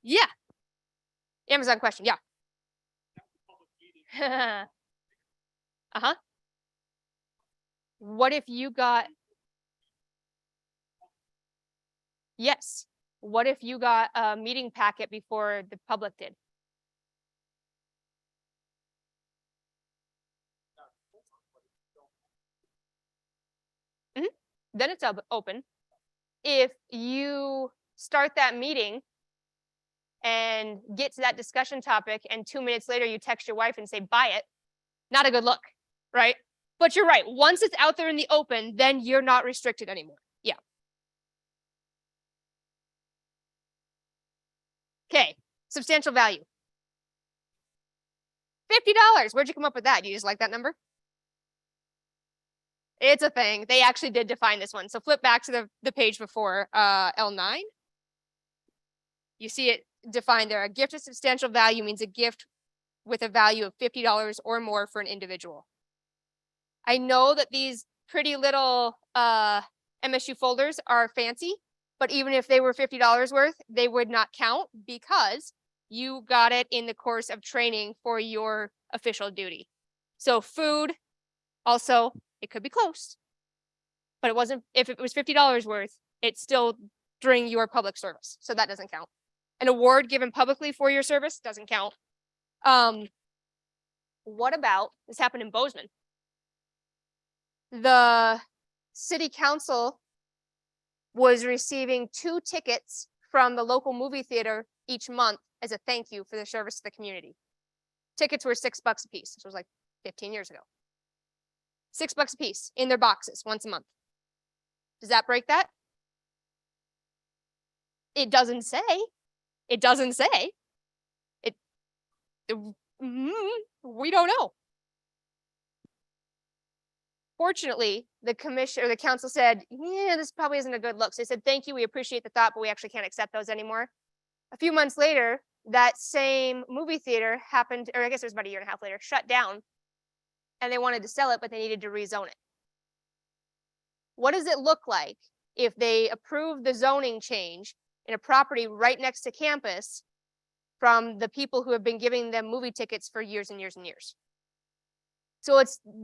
Yeah. Amazon question, yeah. Uh-huh. What if you got... Yes. What if you got a meeting packet before the public did? Then it's open. If you start that meeting and get to that discussion topic and 2 minutes later you text your wife and say, buy it, not a good look, right? But you're right. Once it's out there in the open, then you're not restricted anymore. Yeah. Okay, substantial value. $50. Where'd you come up with that? Do you just like that number? It's a thing. They actually did define this one. So flip back to the page before L9. You see it defined there. A gift of substantial value means a gift with a value of $50 or more for an individual. I know that these pretty little MSU folders are fancy, but even if they were $50 worth, they would not count because you got it in the course of training for your official duty. So food, also, it could be close, but it wasn't, if it was $50 worth, it's still during your public service. So that doesn't count. An award given publicly for your service doesn't count. What about, this happened in Bozeman. The city council was receiving 2 tickets from the local movie theater each month as a thank you for their service to the community. Tickets were $6 a piece. This was like 15 years ago. $6 a piece in their boxes once a month. Does that break that? It doesn't say. It doesn't say. We don't know. Fortunately, the commission or the council said, yeah, this probably isn't a good look. So they said, thank you, we appreciate the thought, but we actually can't accept those anymore. A few months later, that same movie theater happened, or I guess it was about a year and a half later, shut down. And they wanted to sell it, but they needed to rezone it. What does it look like if they approve the zoning change in a property right next to campus from the people who have been giving them movie tickets for years and years and years? So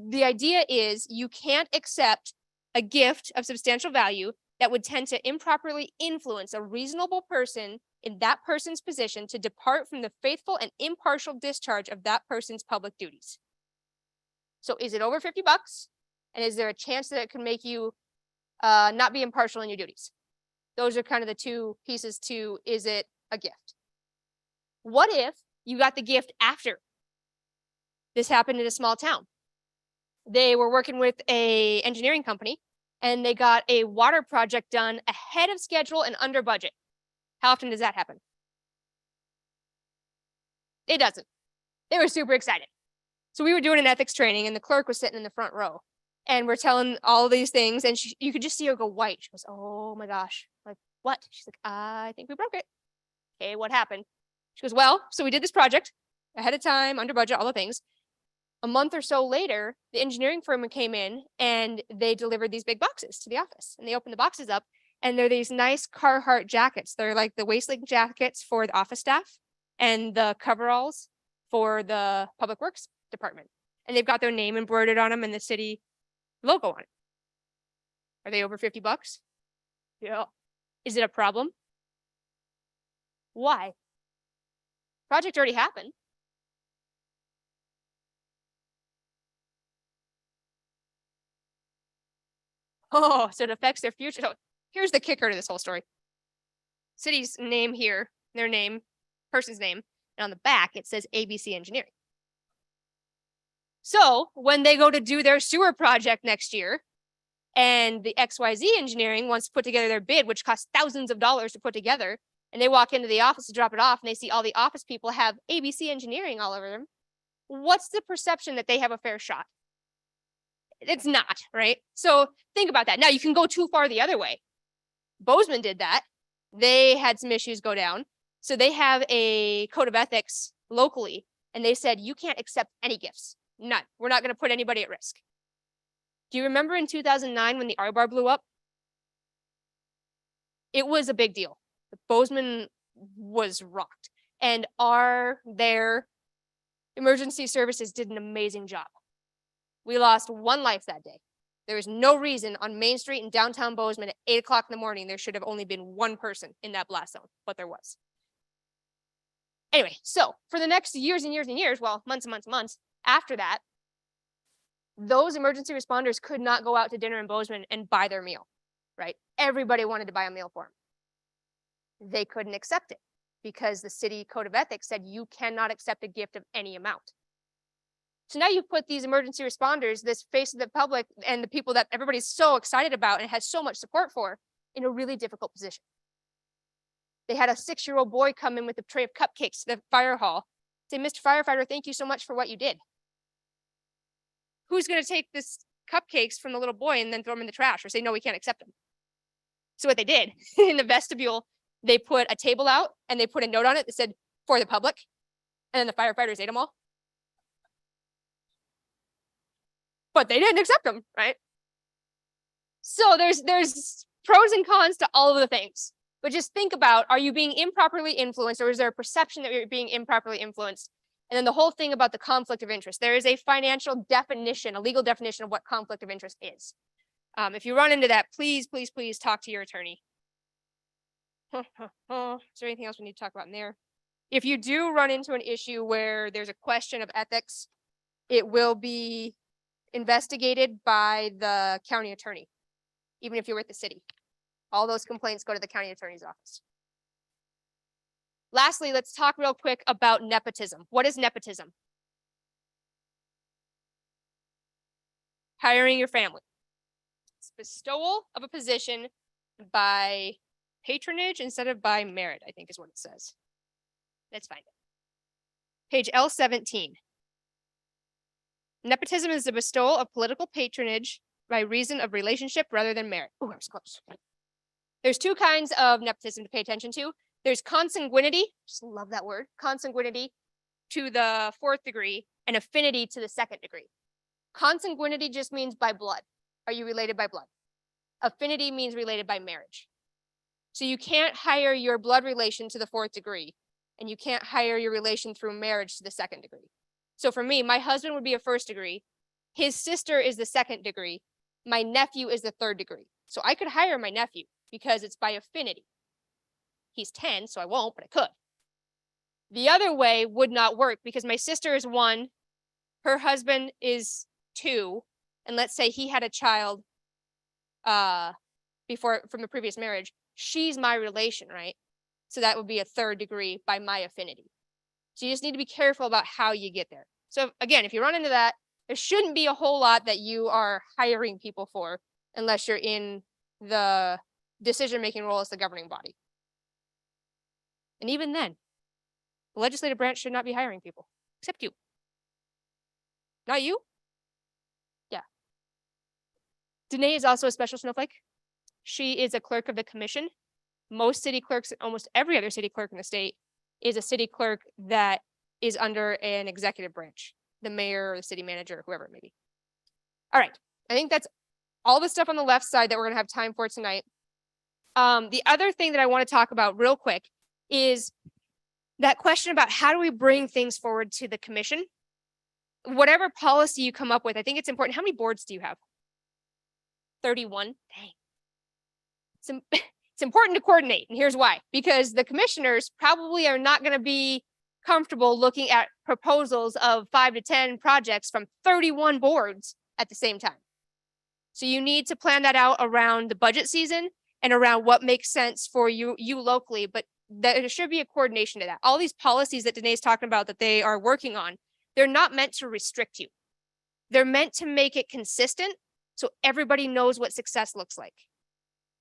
the idea is you can't accept a gift of substantial value that would tend to improperly influence a reasonable person in that person's position to depart from the faithful and impartial discharge of that person's public duties. So is it over $50? And is there a chance that it can make you not be impartial in your duties? Those are kind of the 2 pieces to, is it a gift? What if you got the gift after? This happened in a small town. They were working with an engineering company and they got a water project done ahead of schedule and under budget. How often does that happen? It doesn't. They were super excited. So we were doing an ethics training and the clerk was sitting in the front row and we're telling all of these things and you could just see her go white. She goes, oh my gosh, like what? She's like, I think we broke it. Okay, what happened? She goes, well, so we did this project ahead of time, under budget, all the things. A month or so later, the engineering firm came in and they delivered these big boxes to the office and they opened the boxes up and they're these nice Carhartt jackets. They're like the waist-length jackets for the office staff and the coveralls for the public works department. And they've got their name embroidered on them and the city logo on it. Are they over $50? Yeah. Is it a problem? Why? Project already happened. Oh, so it affects their future. So here's the kicker to this whole story. City's name here, their name, person's name, and on the back it says ABC Engineering. So when they go to do their sewer project next year, and the XYZ Engineering wants to put together their bid, which costs thousands of dollars to put together, and they walk into the office to drop it off, and they see all the office people have ABC Engineering all over them, what's the perception that they have a fair shot? It's not, right? So think about that. Now you can go too far the other way. Bozeman did that. They had some issues go down. So they have a code of ethics locally, and they said, you can't accept any gifts. None. We're not going to put anybody at risk. Do you remember in 2009 when the R-Bar blew up? It was a big deal. Bozeman was rocked. And their emergency services did an amazing job. We lost 1 life that day. There was no reason on Main Street in downtown Bozeman at 8 o'clock in the morning, there should have only been 1 person in that blast zone, but there was. Anyway, so for the next years and years and years, well, months and months and months after that, those emergency responders could not go out to dinner in Bozeman and buy their meal, right? Everybody wanted to buy a meal for them. They couldn't accept it because the city code of ethics said you cannot accept a gift of any amount. So now you put these emergency responders, this face of the public and the people that everybody's so excited about and has so much support for, in a really difficult position. They had a 6-year-old boy come in with a tray of cupcakes to the fire hall Say, Mr. Firefighter, thank you so much for what you did. Who's gonna take this cupcakes from the little boy and then throw them in the trash or say, no, we can't accept them? So what they did in the vestibule, they put a table out and they put a note on it that said, for the public. And then the firefighters ate them all. But they didn't accept them, right? So there's pros and cons to all of the things. But just think about, are you being improperly influenced, or is there a perception that you're being improperly influenced? And then the whole thing about the conflict of interest. There is a financial definition, a legal definition of what conflict of interest is. If you run into that, please, please, please talk to your attorney. Is there anything else we need to talk about in there? If you do run into an issue where there's a question of ethics, it will be investigated by the county attorney, even if you're with the city. All those complaints go to the county attorney's office. Lastly, let's talk real quick about nepotism. What is nepotism? Hiring your family. It's bestowal of a position by patronage instead of by merit, I think is what it says. Let's find it. Page L17. Nepotism is the bestowal of political patronage by reason of relationship rather than merit. Oh, I was close. There's two kinds of nepotism to pay attention to. There's consanguinity, just love that word, consanguinity to the 4th degree and affinity to the 2nd degree. Consanguinity just means by blood. Are you related by blood? Affinity means related by marriage. So you can't hire your blood relation to the 4th degree, and you can't hire your relation through marriage to the 2nd degree. So for me, my husband would be a 1st degree. His sister is the 2nd degree. My nephew is the 3rd degree. So I could hire my nephew because it's by affinity. He's 10, so I won't, but I could. The other way would not work because my sister is 1, her husband is 2, and let's say he had a child before from the previous marriage. She's my relation, right? So that would be a 3rd degree by my affinity. So you just need to be careful about how you get there. So again, if you run into that, there shouldn't be a whole lot that you are hiring people for unless you're in the decision-making role as the governing body. And even then, the legislative branch should not be hiring people, except you. Not you? Yeah. Danae is also a special snowflake. She is a clerk of the commission. Most city clerks, almost every other city clerk in the state is a city clerk that is under an executive branch, the mayor or the city manager, whoever it may be. All right, I think that's all the stuff on the left side that we're gonna have time for tonight. The other thing that I want to talk about real quick is that question about how do we bring things forward to the commission? Whatever policy you come up with, I think it's important. How many boards do you have? 31? Dang. It's important to coordinate, and here's why. Because the commissioners probably are not going to be comfortable looking at proposals of 5 to 10 projects from 31 boards at the same time. So you need to plan that out around the budget season and around what makes sense for you locally, but there should be a coordination to that. All these policies that Danae's talking about that they are working on, they're not meant to restrict you. They're meant to make it consistent so everybody knows what success looks like.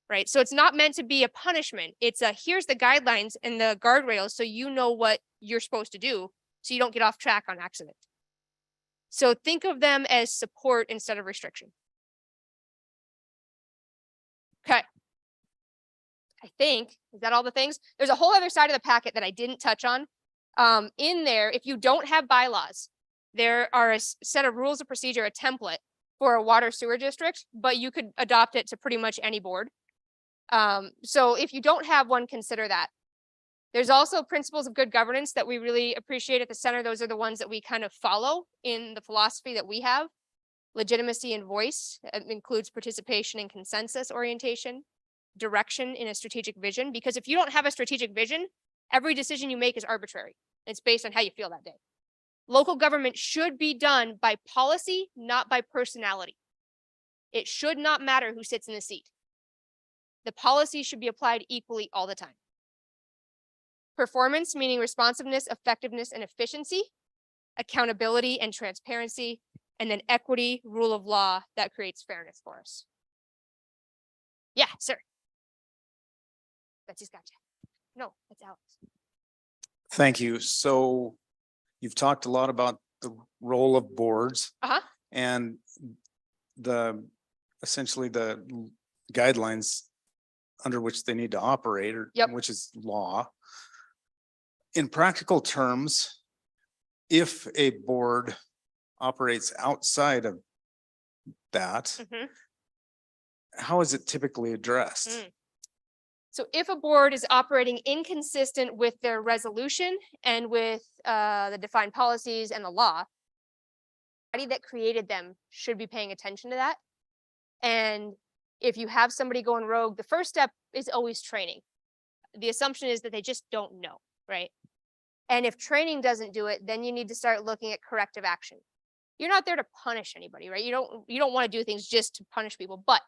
Right? So it's not meant to be a punishment. It's here's the guidelines and the guardrails so you know what you're supposed to do so you don't get off track on accident. So think of them as support instead of restriction. Okay. I think, is that all the things? There's a whole other side of the packet that I didn't touch on. In there, if you don't have bylaws, there are a set of rules of procedure, a template for a water sewer district, but you could adopt it to pretty much any board. So if you don't have one, consider that. There's also principles of good governance that we really appreciate at the center. Those are the ones that we kind of follow in the philosophy that we have. Legitimacy and voice includes participation and consensus orientation, direction in a strategic vision, because if you don't have a strategic vision, every decision you make is arbitrary. It's based on how you feel that day. Local government should be done by policy, not by personality. It should not matter who sits in the seat. The policy should be applied equally all the time. Performance, meaning responsiveness, effectiveness, and efficiency, accountability and transparency, and then equity, rule of law that creates fairness for us. Yeah, sir. Betsy's got you. No, that's Alex. Thank you. So you've talked a lot about the role of boards Uh-huh. and essentially the guidelines under which they need to operate, or Yep. which is law. In practical terms, if a board operates outside of that, Mhm. how is it typically addressed? So if a board is operating inconsistent with their resolution and with the defined policies and the law, the body that created them should be paying attention to that. And if you have somebody going rogue, the first step is always training. The assumption is that they just don't know, right? And if training doesn't do it, then you need to start looking at corrective action. You're not there to punish anybody, right? You don't want to do things just to punish people, but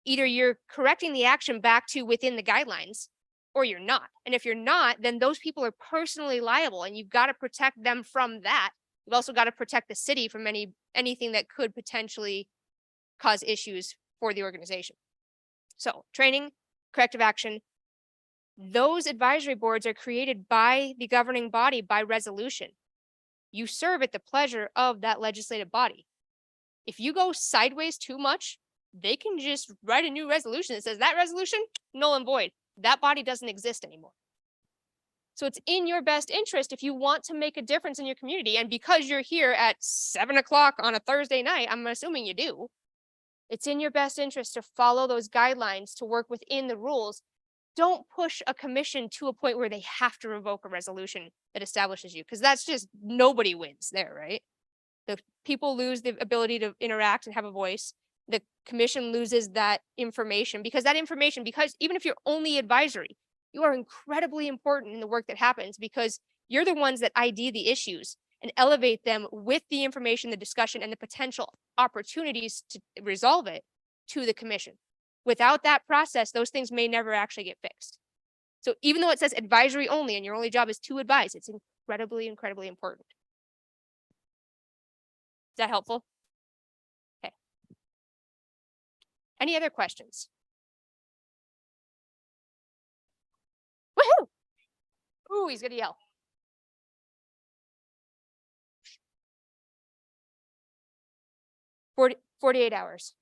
either you're correcting the action back to within the guidelines or you're not. And if you're not, then those people are personally liable and you've got to protect them from that. You've also got to protect the city from anything that could potentially cause issues for the organization. So training, corrective action. Those advisory boards are created by the governing body by resolution. You serve at the pleasure of that legislative body. If you go sideways too much, they can just write a new resolution that says that resolution, null and void. That body doesn't exist anymore. So it's in your best interest if you want to make a difference in your community. And because you're here at 7 o'clock on a Thursday night, I'm assuming you do. It's in your best interest to follow those guidelines, to work within the rules. Don't push a commission to a point where they have to revoke a resolution that establishes you, because that's just, nobody wins there, right? The people lose the ability to interact and have a voice. The commission loses that information because even if you're only advisory, you are incredibly important in the work that happens because you're the ones that ID the issues and elevate them with the information, the discussion, and the potential opportunities to resolve it to the commission. Without that process, those things may never actually get fixed. So even though it says advisory only and your only job is to advise, it's incredibly, incredibly important. Is that helpful? Okay. Any other questions? Woohoo! Ooh, he's gonna yell. – 48 hours.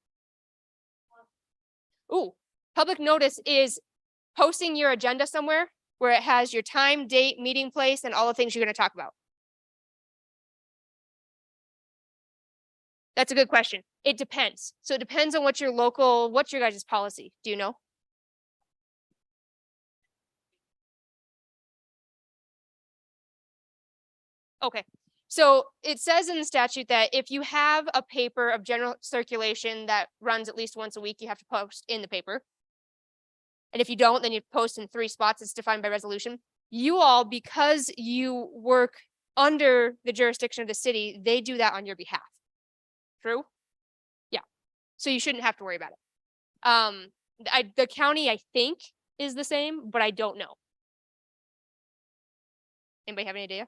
Ooh, public notice is posting your agenda somewhere where it has your time, date, meeting place, and all the things you're going to talk about. That's a good question. It depends. So it depends on what's your guys' policy? Do you know? Okay. So it says in the statute that if you have a paper of general circulation that runs at least once a week, you have to post in the paper. And if you don't, then you post in 3 spots. It's defined by resolution. You all, because you work under the jurisdiction of the city, they do that on your behalf. True? Yeah. So you shouldn't have to worry about it. The county, I think, is the same, but I don't know. Anybody have any idea?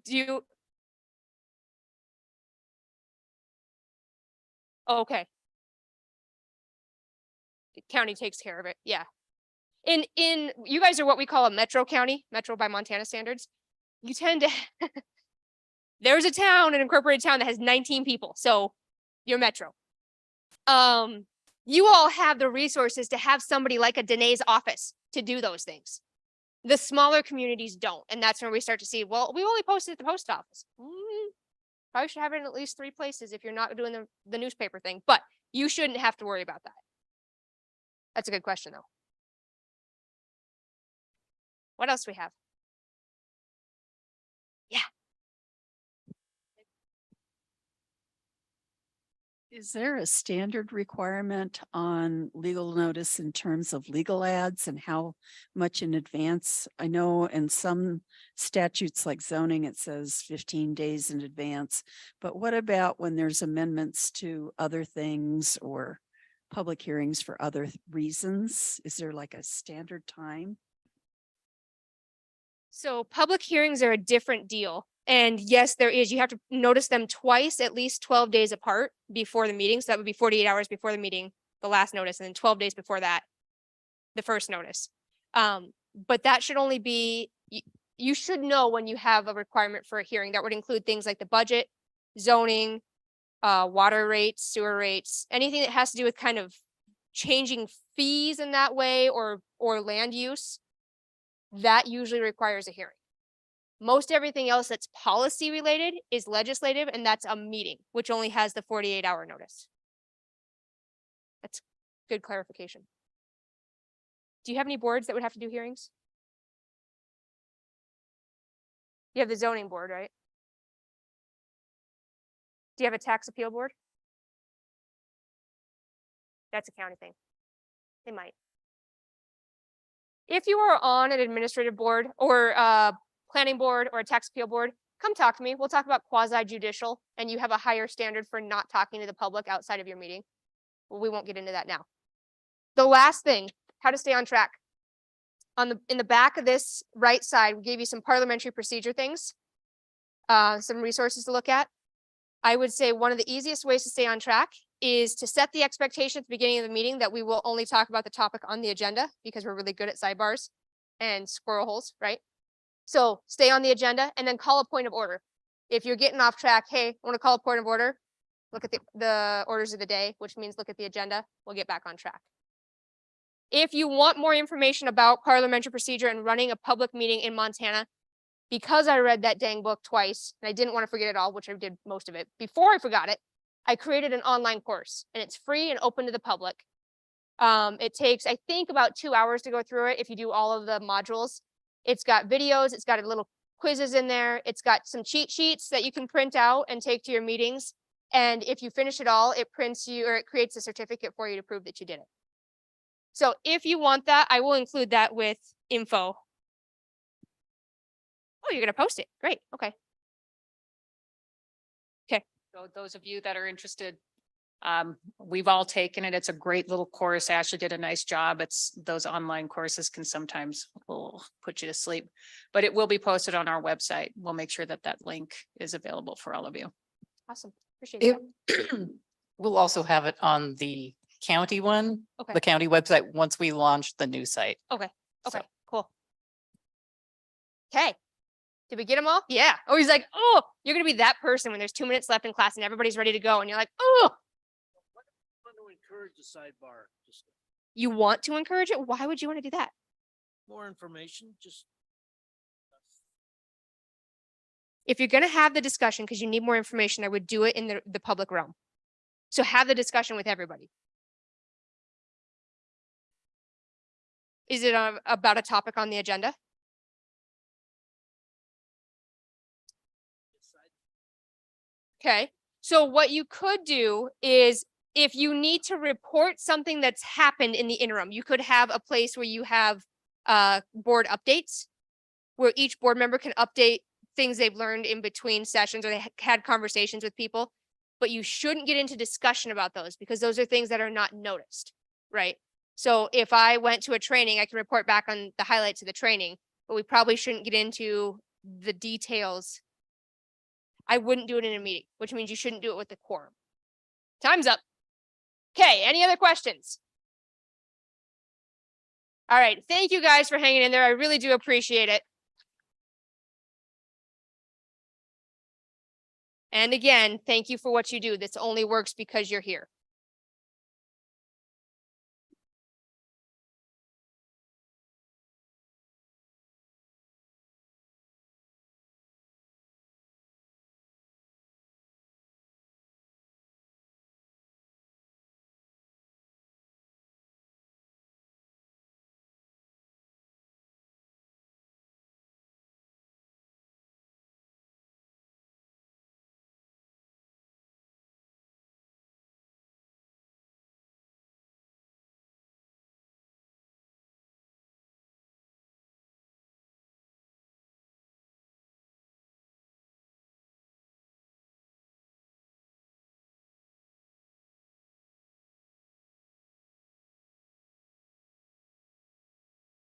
Do you? Okay. The county takes care of it. Yeah. In you guys are what we call a metro county, metro by Montana standards. You tend to there's a town, an incorporated town that has 19 people. So you're metro. You all have the resources to have somebody like a Danae's office to do those things. The smaller communities don't. And that's when we start to see, well, we only posted at the post office. Probably should have it in at least 3 places if you're not doing the newspaper thing, but you shouldn't have to worry about that. That's a good question though. What else do we have? Yeah. Is there a standard requirement on legal notice in terms of legal ads and how much in advance? I know in some statutes like zoning, it says 15 days in advance, but what about when there's amendments to other things or public hearings for other reasons? Is there like a standard time? So public hearings are a different deal. And yes, there is. You have to notice them twice, at least 12 days apart before the meeting. So that would be 48 hours before the meeting, the last notice, and then 12 days before that, the first notice. But that should only be, you should know when you have a requirement for a hearing. That would include things like the budget, zoning, water rates, sewer rates, anything that has to do with kind of changing fees in that way or land use. That usually requires a hearing. Most everything else that's policy related is legislative, and that's a meeting, which only has the 48-hour notice. That's good clarification. Do you have any boards that would have to do hearings? You have the zoning board, right? Do you have a tax appeal board? That's a county thing. They might. If you are on an administrative board or a planning board or a tax appeal board, come talk to me. We'll talk about quasi judicial, and you have a higher standard for not talking to the public outside of your meeting. Well, we won't get into that now. The last thing, how to stay on track. In the back of this right side, we gave you some parliamentary procedure things, some resources to look at. I would say one of the easiest ways to stay on track is to set the expectation at the beginning of the meeting that we will only talk about the topic on the agenda, because we're really good at sidebars and squirrel holes, right? So stay on the agenda and then call a point of order. If you're getting off track, hey, I want to call a point of order, look at the orders of the day, which means look at the agenda. We'll get back on track. If you want more information about parliamentary procedure and running a public meeting in Montana, because I read that dang book twice and I didn't want to forget it all, which I did most of it, before I forgot it, I created an online course, and it's free and open to the public. It takes, I think, about 2 hours to go through it if you do all of the modules. It's got videos, it's got a little quizzes in there, it's got some cheat sheets that you can print out and take to your meetings. And if you finish it all, it prints you, or it creates a certificate for you to prove that you did it. So if you want that, I will include that with info. Oh, you're gonna post it. Great. Okay. So those of you that are interested, we've all taken it. It's a great little course. Ashley did a nice job. Those online courses can sometimes put you to sleep, but it will be posted on our website. We'll make sure that that link is available for all of you. Awesome. Appreciate It, we'll also have it on the county one, Okay. the county website, once we launch the new site. Okay. Okay. So- Cool. Okay. Did we get them all? Yeah. Oh, he's like, oh, you're gonna be that person when there's 2 minutes left in class and everybody's ready to go, and you're like, oh. Want to encourage the sidebar, just You want to encourage it? Why would you want to do that? more information, just. If you're gonna have the discussion because you need more information, I would do it in the public realm. So have the discussion with everybody. Is it about a topic on the agenda? Okay, so what you could do is, if you need to report something that's happened in the interim, you could have a place where you have board updates, where each board member can update things they've learned in between sessions, or they had conversations with people. But you shouldn't get into discussion about those, because those are things that are not noticed, right? So if I went to a training, I can report back on the highlights of the training, but we probably shouldn't get into the details. I wouldn't do it in a meeting, which means you shouldn't do it with the quorum. Time's up. Okay, any other questions? All right, thank you guys for hanging in there. I really do appreciate it. And again, thank you for what you do. This only works because you're here.